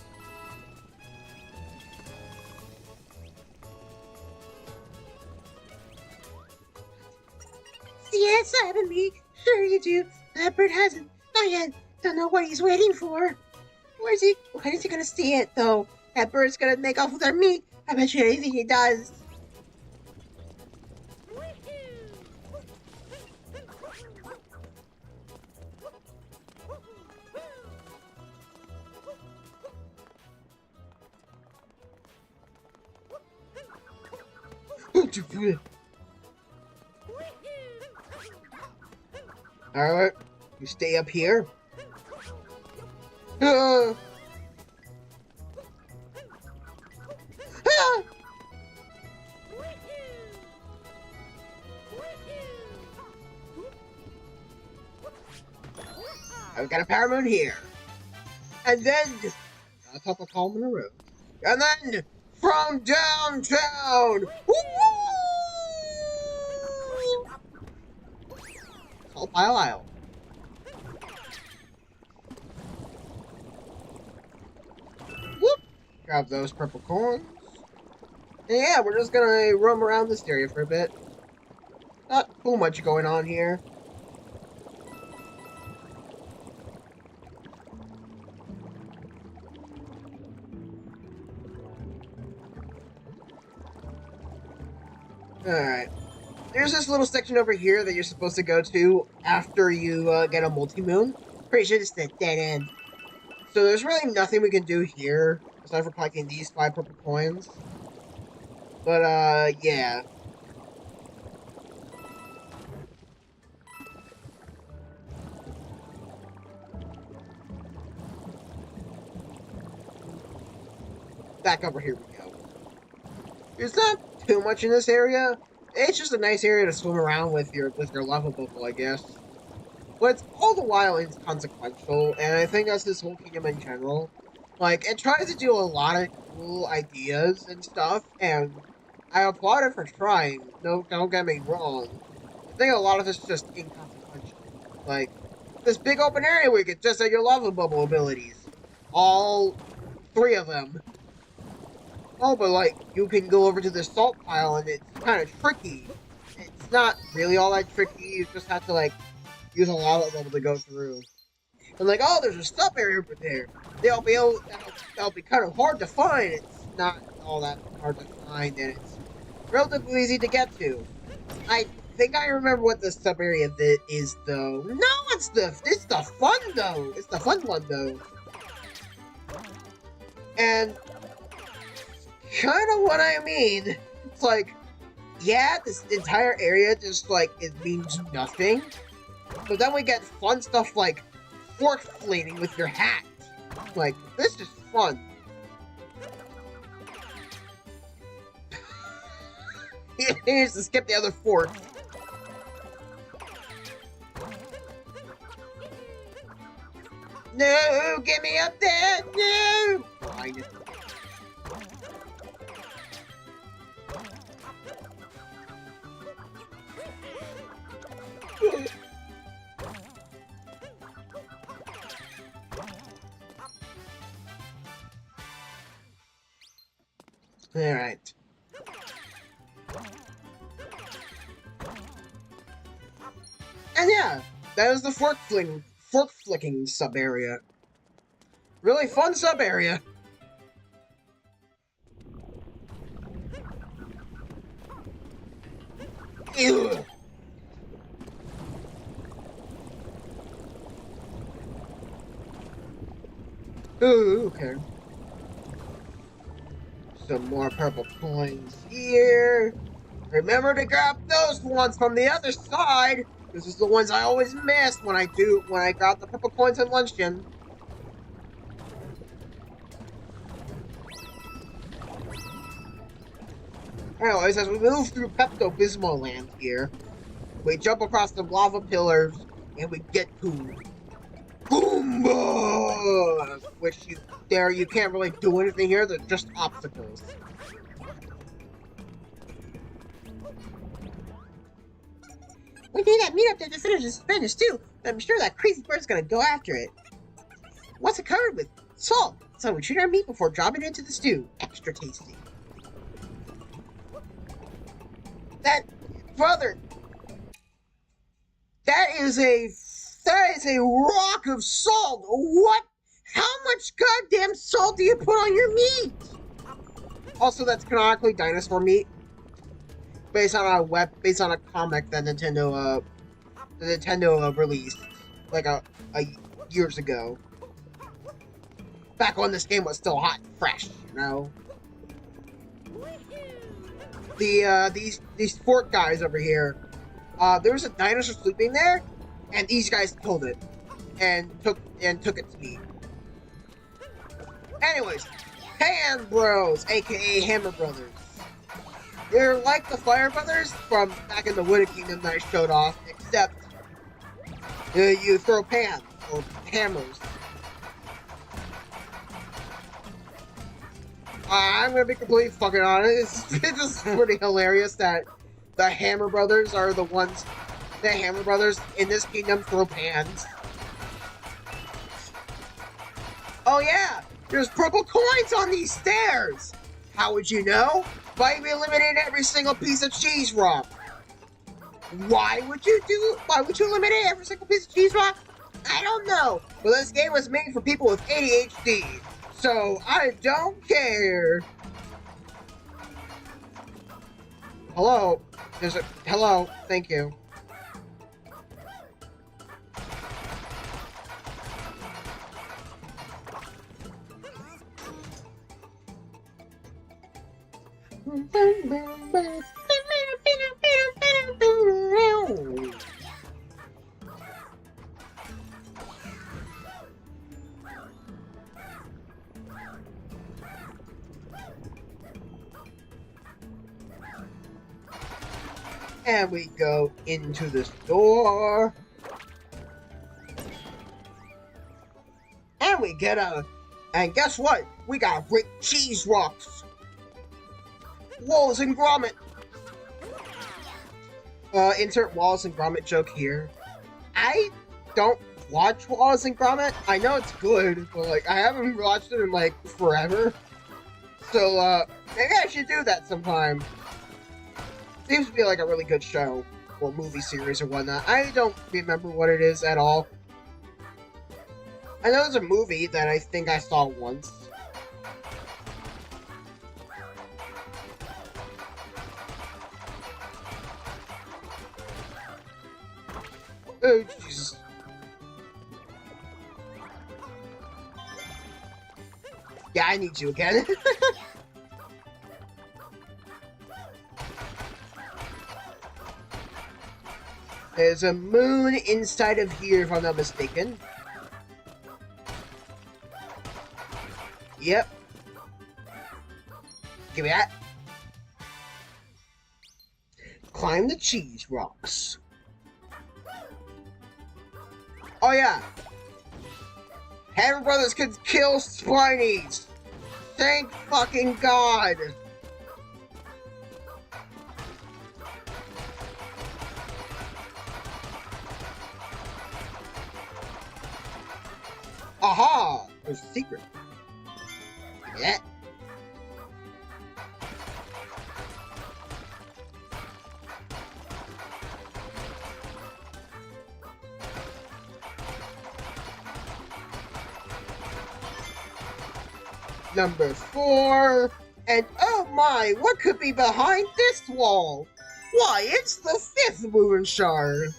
See outside of me? Sure you do. That bird hasn't. Not yet. Don't know what he's waiting for. Where's he? When is he gonna see it, though? That bird's gonna make off with our meat. I bet you anything he does. Alright, you stay up here. Ah! Ah! I've got a power moon here. And then on top of column in a row. And then from downtown. Woo! Salt Pile Isle. Whoop! Grab those purple coins. And yeah, we're just gonna roam around this area for a bit. Not too much going on here. Alright. There's this little section over here that you're supposed to go to after you get a multi-moon. Pretty sure it's the dead end. So there's really nothing we can do here, aside from collecting these 5 purple coins. But, yeah. Back over here we go. There's not too much in this area. It's just a nice area to swim around with your lava bubble, I guess. But it's all the while inconsequential, and I think that's this whole kingdom in general. Like, it tries to do a lot of cool ideas and stuff, and I applaud it for trying. No, don't get me wrong. I think a lot of it's just inconsequential. Like, this big open area where you can just have your lava bubble abilities. All 3 of them. Oh, but like, you can go over to the salt pile and it's kind of tricky. It's not really all that tricky, you just have to like, use a lava bubble to go through. And like, oh, there's a sub area over there. That'll be kind of hard to find. It's not all that hard to find, and it's relatively easy to get to. I think I remember what the sub area is though. No, it's the fun though. It's the fun one though. And kind of what I mean. It's like, yeah, this entire area just like it means nothing. But then we get fun stuff like fork flating with your hat. Like, this is fun. Here's to skip the other fork. No, get me up there! No! Fine. Alright. And yeah, that was the fork flicking sub area. Really fun sub area. Ew. Ooh, okay. Some more purple coins here. Remember to grab those ones from the other side. This is the ones I always miss when I grab the purple coins at luncheon. Anyways, as we move through Pepto-Bismol land here, we jump across the lava pillars and we get to Goomba! Which you can't really do anything here, they're just obstacles. We need that meetup there to finish this Spanish too, but I'm sure that crazy bird's gonna go after it. What's it covered with? Salt! So we treat our meat before dropping it into the stew. Extra tasty. Brother, that is a rock of salt. What? How much goddamn salt do you put on your meat? Also, that's canonically dinosaur meat, based on a comic that Nintendo released like a years ago. Back when this game was still hot and fresh, you know. these fort guys over here. There was a dinosaur sleeping there, and these guys killed it and took its meat. Anyways, Hand Bros, aka Hammer Brothers. They're like the Fire Brothers from back in the Wooded Kingdom that I showed off, except you throw pans or hammers. I'm gonna be completely fucking honest. It's just pretty hilarious that the Hammer Brothers are the ones. The Hammer Brothers in this kingdom throw pans. Oh yeah, there's purple coins on these stairs. How would you know? By eliminating every single piece of cheese rock. Why would you eliminate every single piece of cheese rock? I don't know. But this game was made for people with ADHD. So, I don't care. Hello? Hello? Thank you. And we go into the store. And we get and guess what? We got great cheese rocks. Wallace and Gromit. Insert Wallace and Gromit joke here. I don't watch Wallace and Gromit. I know it's good, but like I haven't watched it in like forever. So maybe I should do that sometime. Seems to be like a really good show or movie series or whatnot. I don't remember what it is at all. I know there's a movie that I think I saw once. Oh, Jesus. Yeah, I need you again. There's a moon inside of here, if I'm not mistaken. Yep. Give me that. Climb the cheese rocks. Oh yeah. Hammer Brothers can kill Spinies. Thank fucking God. Aha! There's a secret. Give me that. Number 4. And oh my, what could be behind this wall? Why, it's the 5th moon shard.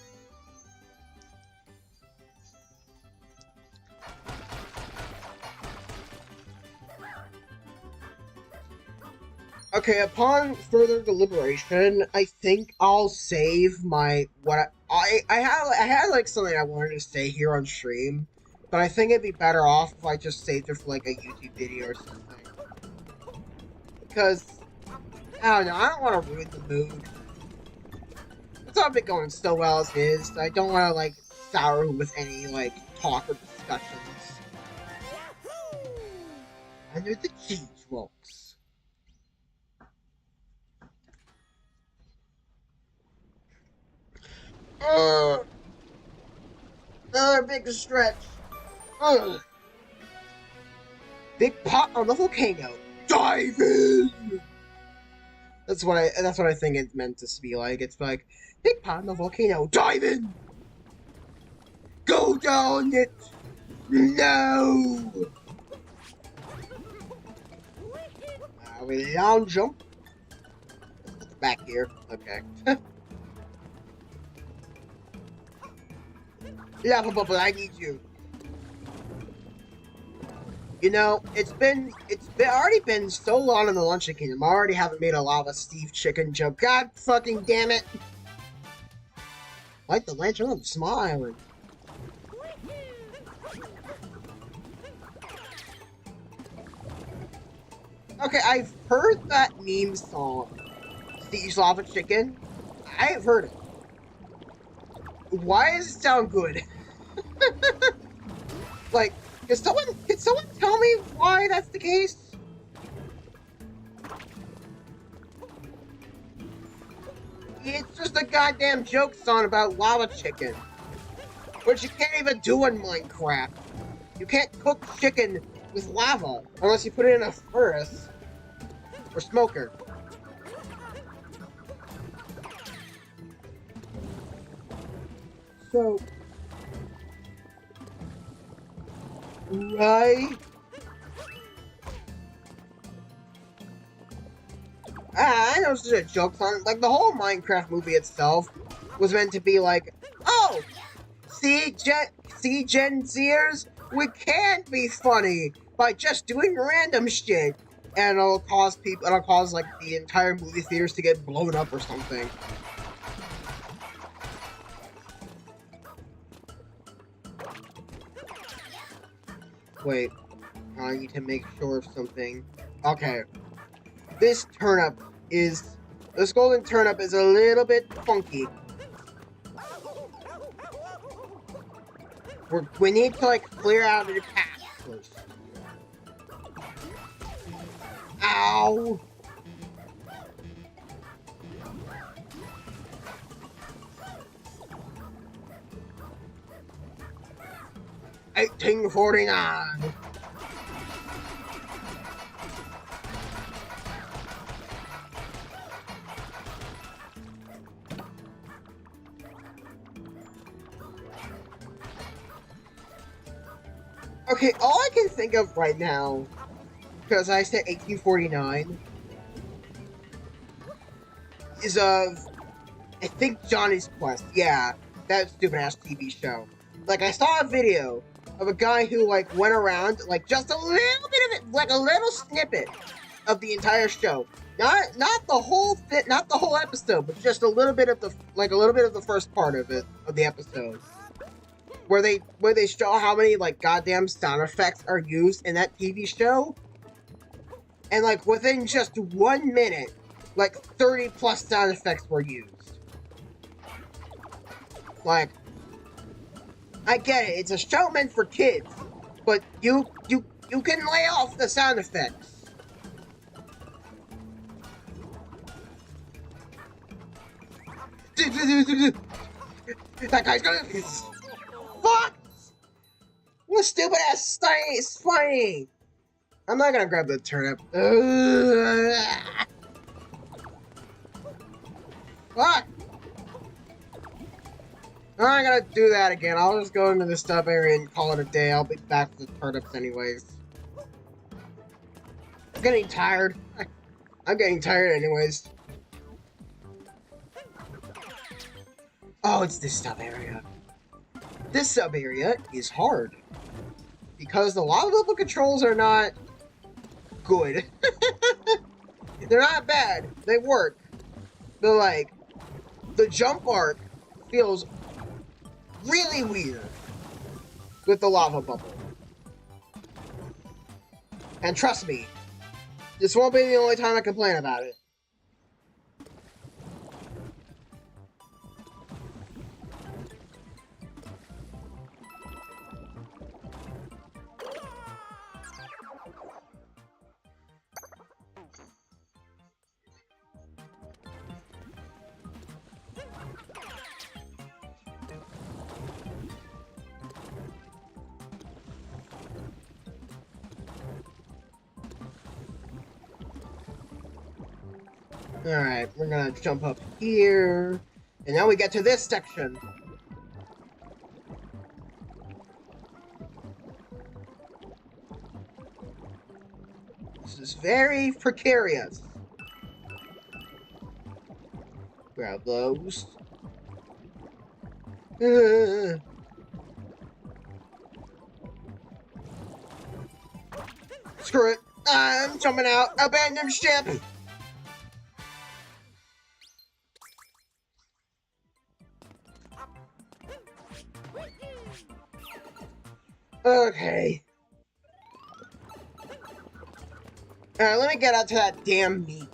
Okay, upon further deliberation, I think I'll save my I had like something I wanted to say here on stream, but I think it'd be better off if I just saved it for like a YouTube video or something. Because I don't know, I don't want to ruin the mood. It's all been going so well as is. I don't want to like sour with any like talk or discussions. Under the cheese rocks. Another big stretch. Big pot on the volcano. Dive in. That's what I think it's meant to be like. It's like big pot on the volcano. Dive in. Go down it. No. We down jump. Back here. Okay. Lava Bubble, I need you. You know, it's been already been so long in the Luncheon Kingdom. I already haven't made a lava Steve chicken joke. God fucking damn it! Light the lantern on the small island. Okay, I've heard that meme song, Steve's Lava Chicken. I've heard it. Why does it sound good? Like, can someone tell me why that's the case? It's just a goddamn joke song about lava chicken, which you can't even do in Minecraft. You can't cook chicken with lava unless you put it in a furnace or smoker. So, right? I know it's just a joke song. Like, the whole Minecraft movie itself was meant to be like, oh, see, Gen Zers, we can't be funny by just doing random shit. And it'll cause, like, the entire movie theaters to get blown up or something. Wait, I need to make sure of something. Okay, this this golden turnip is a little bit funky. We need to, like, clear out the path first. Ow! $18.49. Okay, all I can think of right now, because I said 1849, is of, I think, Johnny's Quest. Yeah, that stupid ass TV show. Like, I saw a video of a guy who, like, went around, like, just a little bit of it, like a little snippet of the entire show. Not the whole not the whole episode, but just a little bit of the first part of it, of the episode. Where they show how many, like, goddamn sound effects are used in that TV show. And, like, within just 1 minute, like, 30 plus sound effects were used. Like, I get it, it's a show meant for kids, but you can lay off the sound effects. That guy's gonna... Fuck! What stupid ass spiny! I'm not gonna grab the turnip. Fuck! I'm not gonna do that again. I'll just go into the stub area and call it a day. I'll be back with the turnips anyways. I'm getting tired. I'm getting tired anyways. Oh, it's this sub area. This sub area is hard. Because the lava bubble controls are not good. They're not bad. They work. But, like, the jump arc feels really weird with the lava bubble. And trust me, this won't be the only time I complain about it. Alright, we're gonna jump up here. And now we get to this section. This is very precarious. Grab those. Screw it. I'm jumping out. Abandon ship. Okay. Alright, let me get out to that damn meat.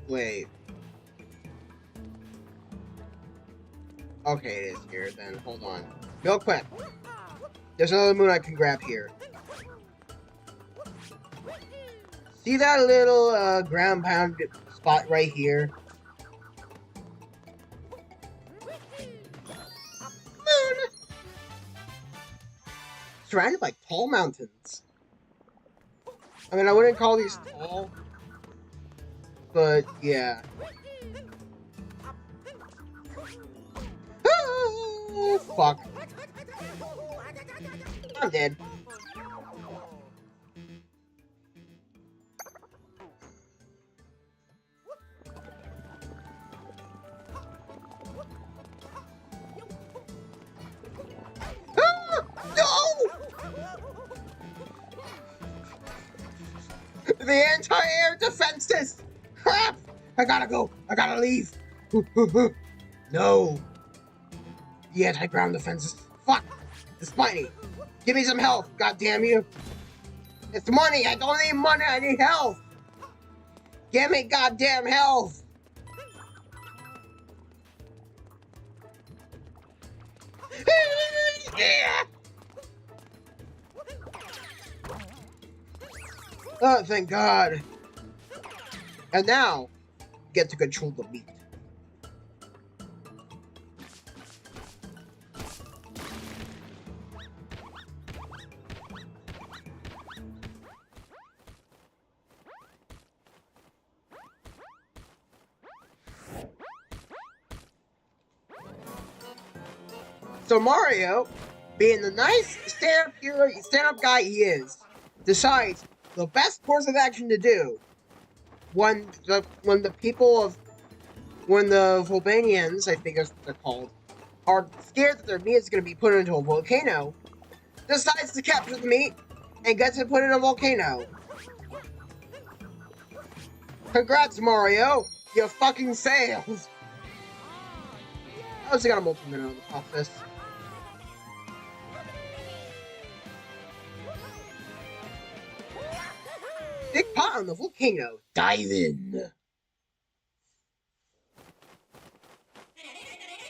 Wait. Okay, it is here, then. Hold on. Real quick. There's another moon I can grab here. See that little, ground pound spot right here? Moon! Surrounded by tall mountains. I mean, I wouldn't call these tall, but yeah. Oh, fuck. I'm dead. Ah, no! The anti-air defenses! Crap! I gotta go. I gotta leave. No. The anti-ground defenses. Fuck! It's Spiny. Give me some health, god damn you. It's money. I don't need money. I need health. Give me goddamn health. Yeah. Oh, thank God. And now, get to control the meat. So Mario, being the nice stand-up guy he is, decides the best course of action to do when the Volbanians, I think that's what they're called, are scared that their meat is going to be put into a volcano, decides to capture the meat and gets it put in a volcano. Congrats, Mario! You fucking failed! I also got a multi-minute on the process. Big pot on the volcano. Dive in.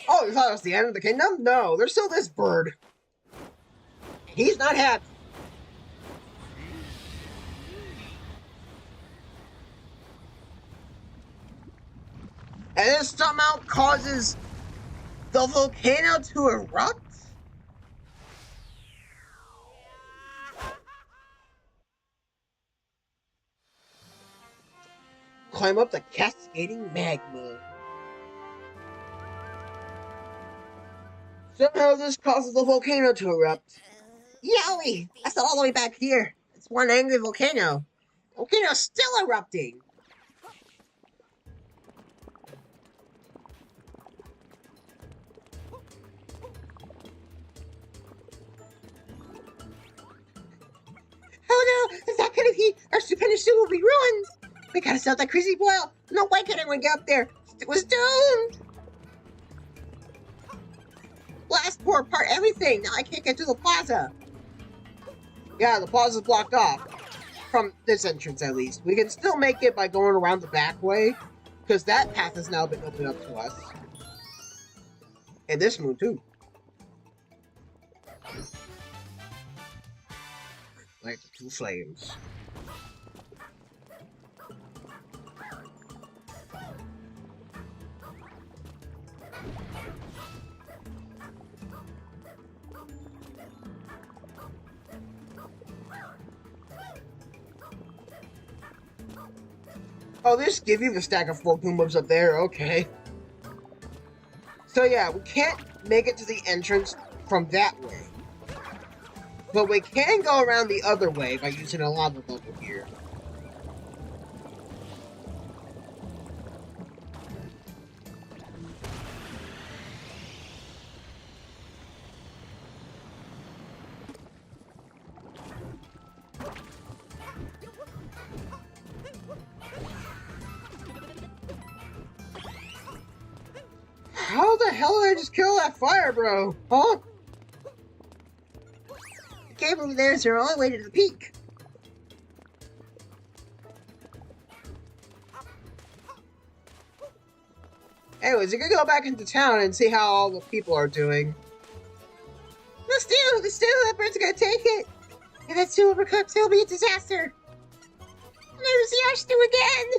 Oh, you thought it was the end of the kingdom? No, there's still this bird. He's not happy. And this somehow causes the volcano to erupt? Climb up the cascading magma. Somehow this causes the volcano to erupt. Yowie! That's all the way back here. It's one angry volcano. The volcano's still erupting. Oh no! If that kind of heat, our stupendous zoo will be ruined! We gotta stop that crazy boil! No way could anyone get up there! It was doomed! Blast tore apart everything! Now I can't get to the plaza! Yeah, the plaza's blocked off. From this entrance, at least. We can still make it by going around the back way, because that path has now been opened up to us. And this moon, too. Like the two flames. Oh, they just give you the stack of 4 Goombas up there, okay. So yeah, we can't make it to the entrance from that way. But we can go around the other way by using a lava bubble here. How the hell did I just kill that fire, bro? Huh? The cave over there is your only way to the peak. Anyways, you can go back into town and see how all the people are doing. The stew, that bird's gonna take it. If that stew overcooks, it'll be a disaster. Never see our stew again.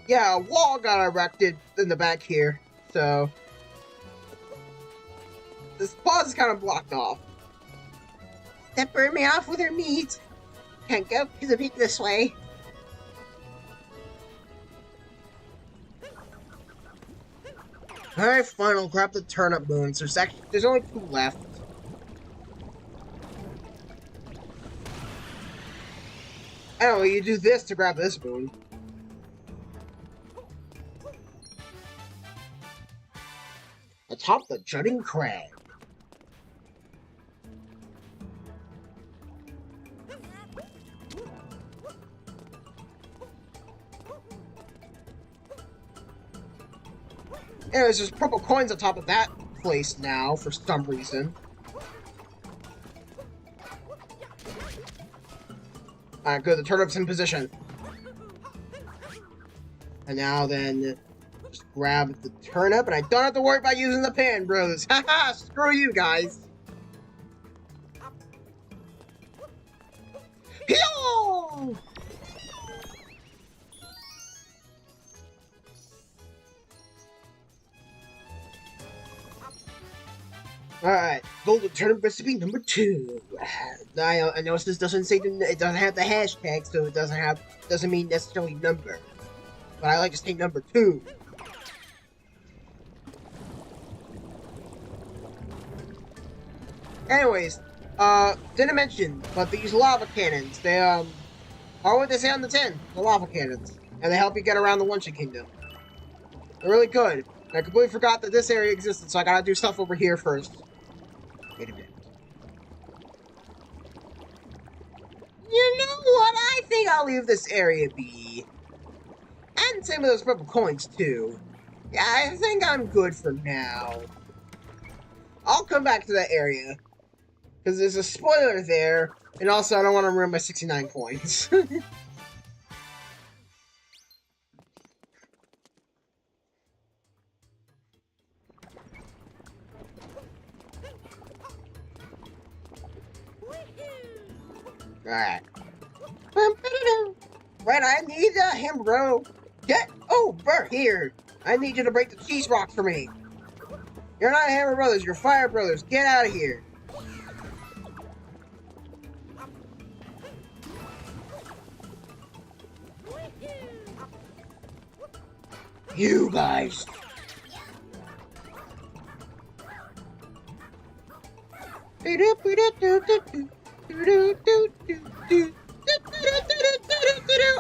Yeah, a wall got erected in the back here, so this spot is kind of blocked off. That burned me off with her meat. Can't go to the peak this way. Alright, fine, I'll grab the turnip moons. There's only 2 left. Oh, you do this to grab this moon. Atop the jutting crag. Anyways, there's purple coins on top of that place now, for some reason. Alright, good, the turnip's in position. And now then, just grab the turnip, and I don't have to worry about using the pan, bros. Haha, screw you guys. Yo! Alright, golden turnip recipe number 2. I noticed this doesn't say it doesn't have the hashtag, so it doesn't mean necessarily number. But I like to say number 2. Anyways, didn't mention, but these lava cannons, they are what they say on the tin, the lava cannons, and they help you get around the Luncheon Kingdom. They're really good. I completely forgot that this area existed, so I gotta do stuff over here first. Wait a minute. You know what? I think I'll leave this area be. And same with those purple coins, too. Yeah, I think I'm good for now. I'll come back to that area. Because there's a spoiler there. And also, I don't want to ruin my 69 coins. Alright. Right, I need him, bro. Get over here. I need you to break the cheese rocks for me. You're not Hammer Brothers, you're Fire Brothers. Get out of here. You guys.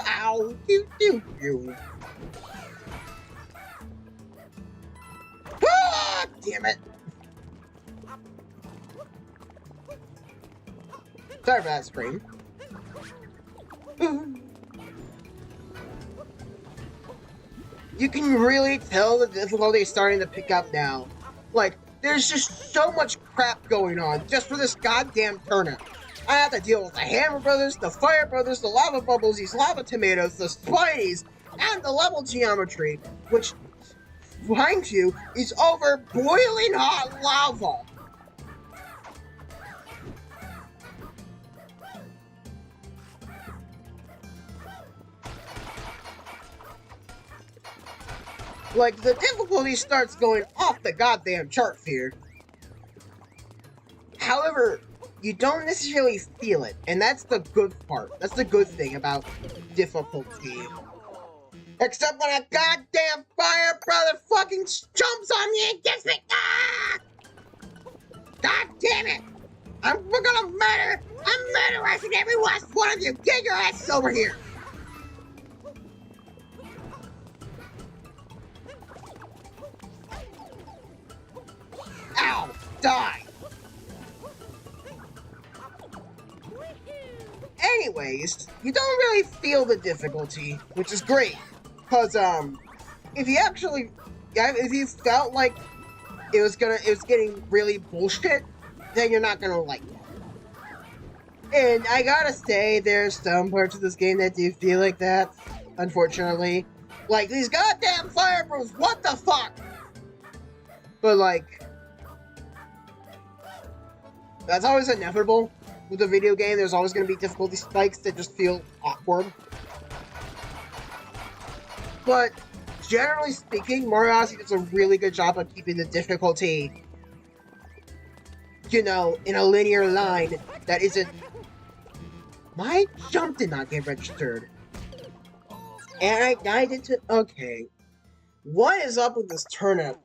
Ow. Ah, damn it. Sorry for that scream. You can really tell the difficulty is starting to pick up now. Like, there's just so much crap going on just for this goddamn turnip. I have to deal with the Hammer Brothers, the Fire Brothers, the Lava Bubbles, these Lava Tomatoes, the Spideys, and the level geometry, which, mind you, is over boiling hot lava. Like, the difficulty starts going off the goddamn charts here. However, you don't necessarily feel it, and that's the good part. That's the good thing about difficulty. Except when a goddamn Fire Brother fucking jumps on me and gets me. Ah! God damn it! We're gonna murder! I'm murderizing every last one of you! Get your asses over here! Ow! Die! anyways, you don't really feel the difficulty, which is great. Cause if you felt like it was getting really bullshit, then you're not gonna like it. And I gotta say, there's some parts of this game that do feel like that, unfortunately. Like, these goddamn fire bros, what the fuck? But, like, that's always inevitable with a video game. There's always gonna be difficulty spikes that just feel awkward. But, generally speaking, Mario Odyssey does a really good job of keeping the difficulty, you know, in a linear line that isn't... My jump did not get registered. And I died into... Okay. What is up with this turnip?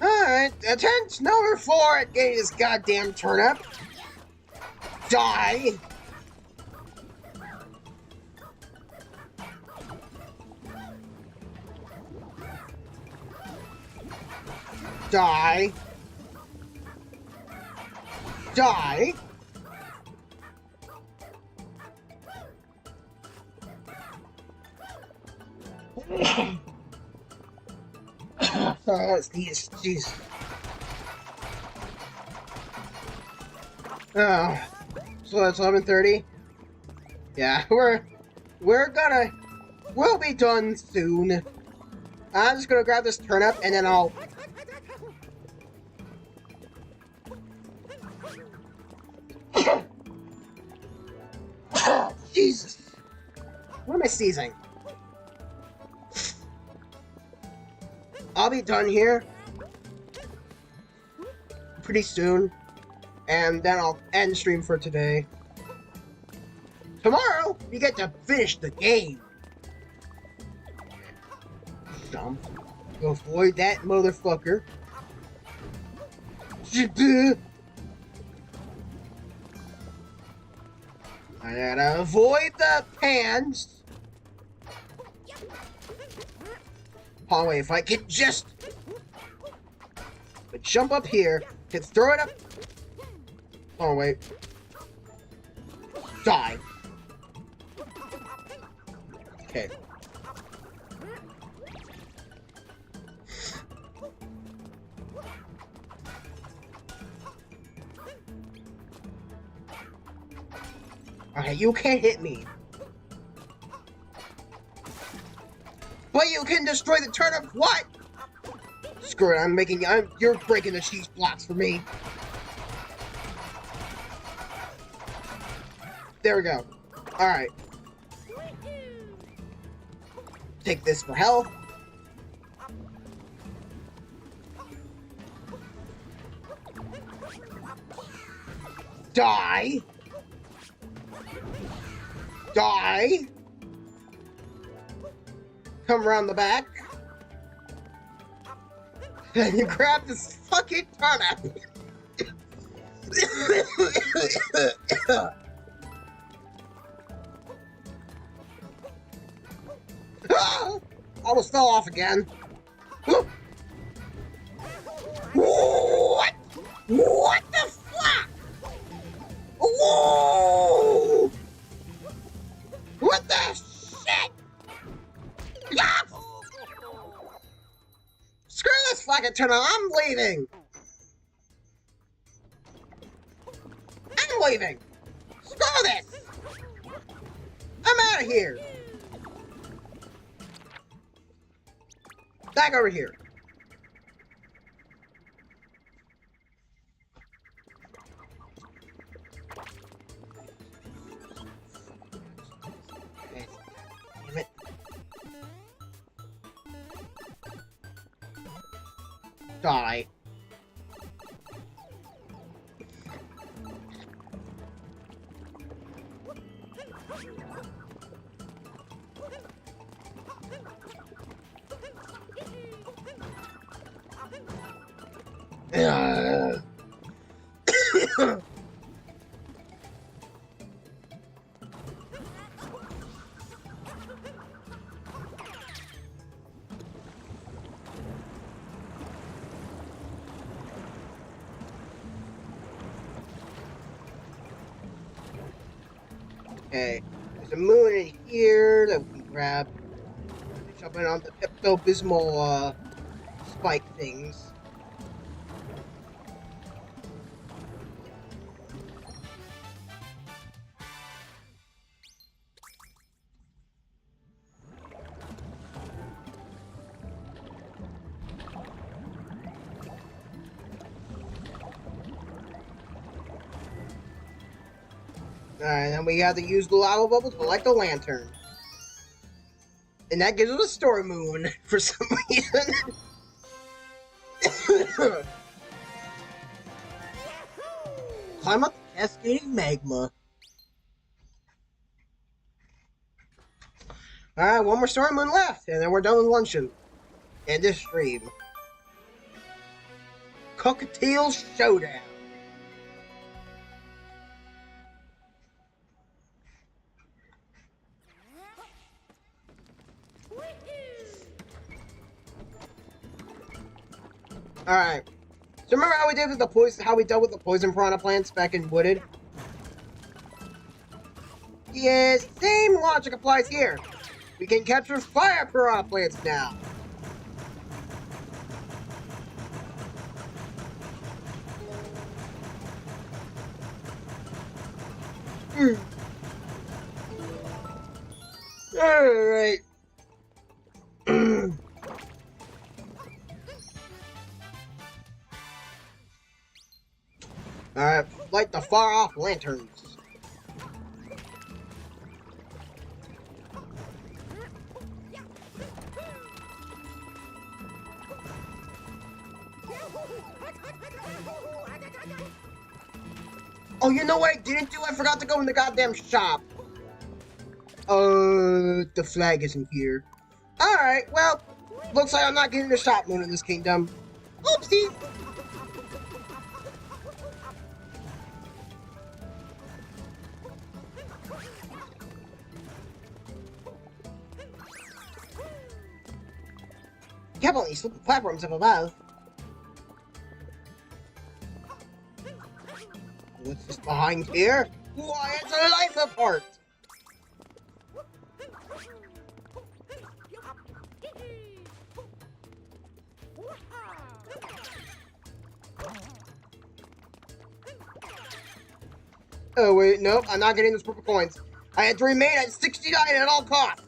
Alright, attempt number 4 at getting this goddamn turnip. Die! Die. Die. Jeez. Oh, so it's 11:30. Yeah, we'll be done soon. I'm just gonna grab this turnip and then I'll... Jesus! What am I seizing? I'll be done here pretty soon, and then I'll end stream for today. Tomorrow, we get to finish the game. Jump. Avoid that motherfucker. I gotta avoid the pans. Oh wait, if I could just jump up here, can throw it up. Oh wait. Die. Okay. Okay, you can't hit me. But you can destroy the turnip. What? Screw it, you're breaking the cheese blocks for me. There we go. Alright. Take this for health. Die. Die. Come around the back. And you grab this fucking turnip. Almost fell off again. What? What the fuck? Whoa! What the shit? Ah! Screw this fucking turnip. I'm leaving. I'm leaving. Screw this. I'm out of here. Back over here. Damn it. Die. Okay. There's a moon in here that we can grab. Jumping on the Pepto-Bismol, spike things. Alright, then we have to use the lava bubble to light the lantern. And that gives us a story moon for some reason. Climb up the cascading magma. Alright, one more story moon left, and then we're done with luncheon. And this stream. Cockatiel Showdown. Alright. So remember how we did with the poison, how we dealt with the poison piranha plants back in Wooded? Yes, same logic applies here. We can capture fire piranha plants now. Alright. Alright, light the far off lanterns. Oh, you know what I didn't do? I forgot to go in the goddamn shop. The flag isn't here. Alright, well, looks like I'm not getting the shop moon in this kingdom. Oopsie! Careful, you slip the platforms up above. What's this behind here? Why, it's a life apart! Oh wait, nope, I'm not getting those purple coins. I had to remain at 69 at all costs!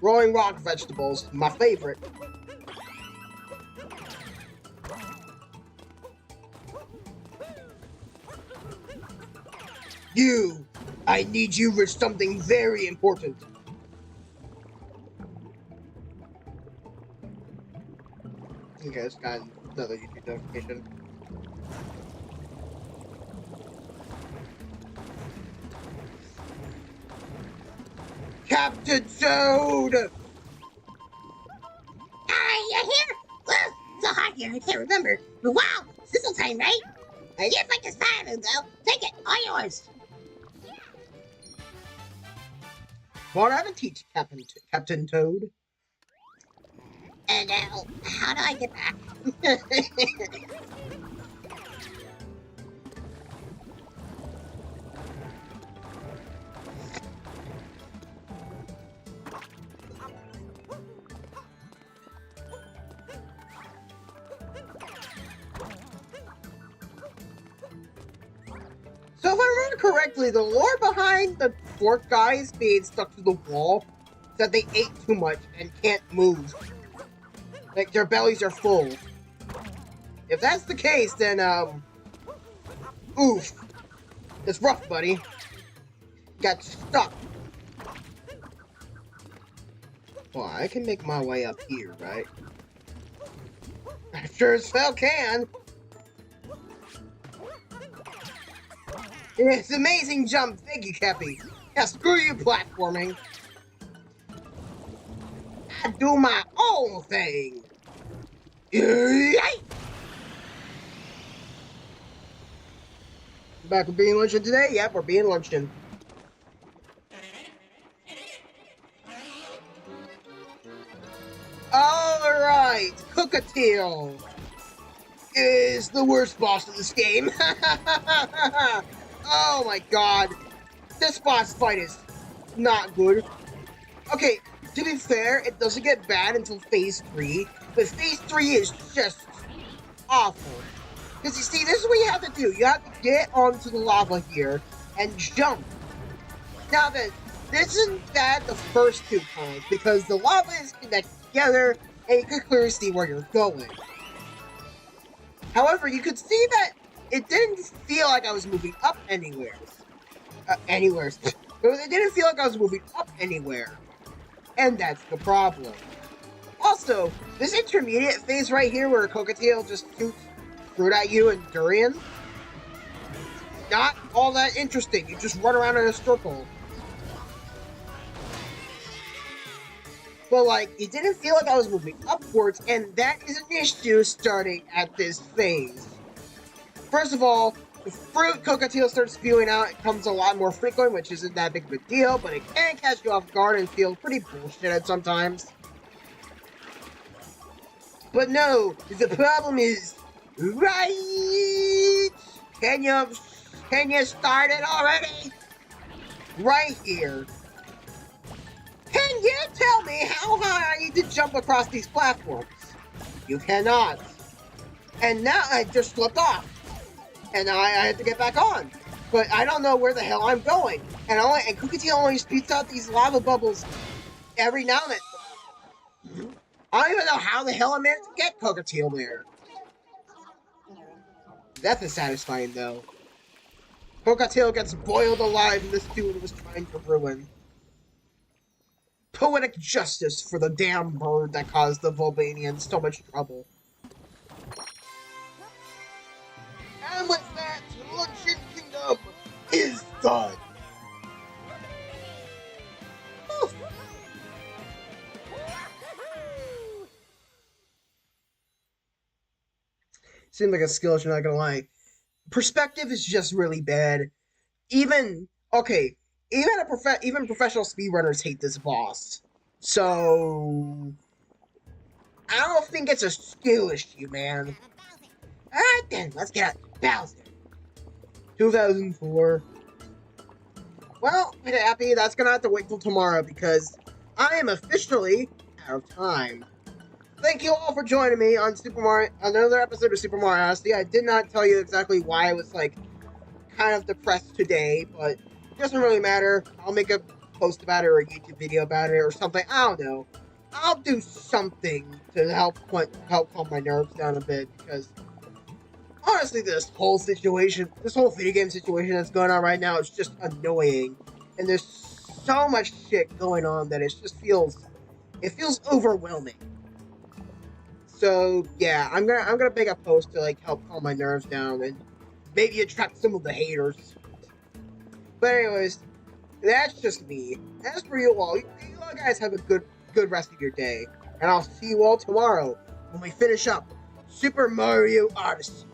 Rolling rock vegetables, my favorite. You! I need you for something very important. Okay, it's got another YouTube notification. Captain Toad! Hi, you here? Well, so hot here, I can't remember. But wow, sizzle time, right? I did like this time, though. Take it, all yours. What I to teach Captain Toad? And now, how do I get back? So if I remember correctly, the lore behind the fork guys being stuck to the wall is that they ate too much and can't move. Like, their bellies are full. If that's the case, then, oof. It's rough, buddy. Got stuck. Well, I can make my way up here, right? I sure as hell can. It's an amazing jump. Thank you, Cappy. Yeah, screw you, platforming. I do my own thing. Yay! Back with being luncheon today? Yep, we're being luncheon. Alright, Cockatiel is the worst boss of this game. Oh my god. This boss fight is not good. Okay, to be fair, it doesn't get bad until Phase 3, but Phase 3 is just awful. Because you see, this is what you have to do. You have to get onto the lava here and jump. Now then, this isn't bad the first two times, because the lava is connected together, and you can clearly see where you're going. However, you could see that it didn't feel like I was moving up anywhere. It didn't feel like I was moving up anywhere. And that's the problem. Also, this intermediate phase right here where Cockatiel just shoots fruit at you and durian, not all that interesting. You just run around in a circle. But like, it didn't feel like I was moving upwards, and that is an issue starting at this phase. First of all, the fruit Cockatiel starts spewing out, it comes a lot more frequent, which isn't that big of a deal, but it can catch you off guard and feel pretty bullshit sometimes. But no, the problem is right. Can you start it already? Right here. Can you tell me how high I need to jump across these platforms? You cannot. And now I just slipped off. And now I have to get back on. But I don't know where the hell I'm going. And Cockatiel only spits out these lava bubbles every now and then. I don't even know how the hell I managed to get Cockatiel there. Death is satisfying, though. Cockatiel gets boiled alive in this dude was trying to ruin. Poetic justice for the damn bird that caused the Volbanians so much trouble. And with that, Luncheon Kingdom is done. Seems like a skill, you're not gonna lie. Perspective is just really bad. Even professional speedrunners hate this boss. So I don't think it's a skill issue, man. Alright then, let's get out. Bowser. 2004. Well, pretty happy that's gonna have to wait till tomorrow because I am officially out of time. Thank you all for joining me on another episode of Super Mario Odyssey. I did not tell you exactly why I was like kind of depressed today, but it doesn't really matter. I'll make a post about it or a YouTube video about it or something. I don't know. I'll do something to help calm my nerves down a bit because honestly, this whole video game situation that's going on right now is just annoying, and there's so much shit going on that it feels overwhelming. So yeah, I'm gonna make a post to like help calm my nerves down and maybe attract some of the haters. But anyways, that's just me. As for you all guys have a good rest of your day, and I'll see you all tomorrow when we finish up Super Mario Odyssey.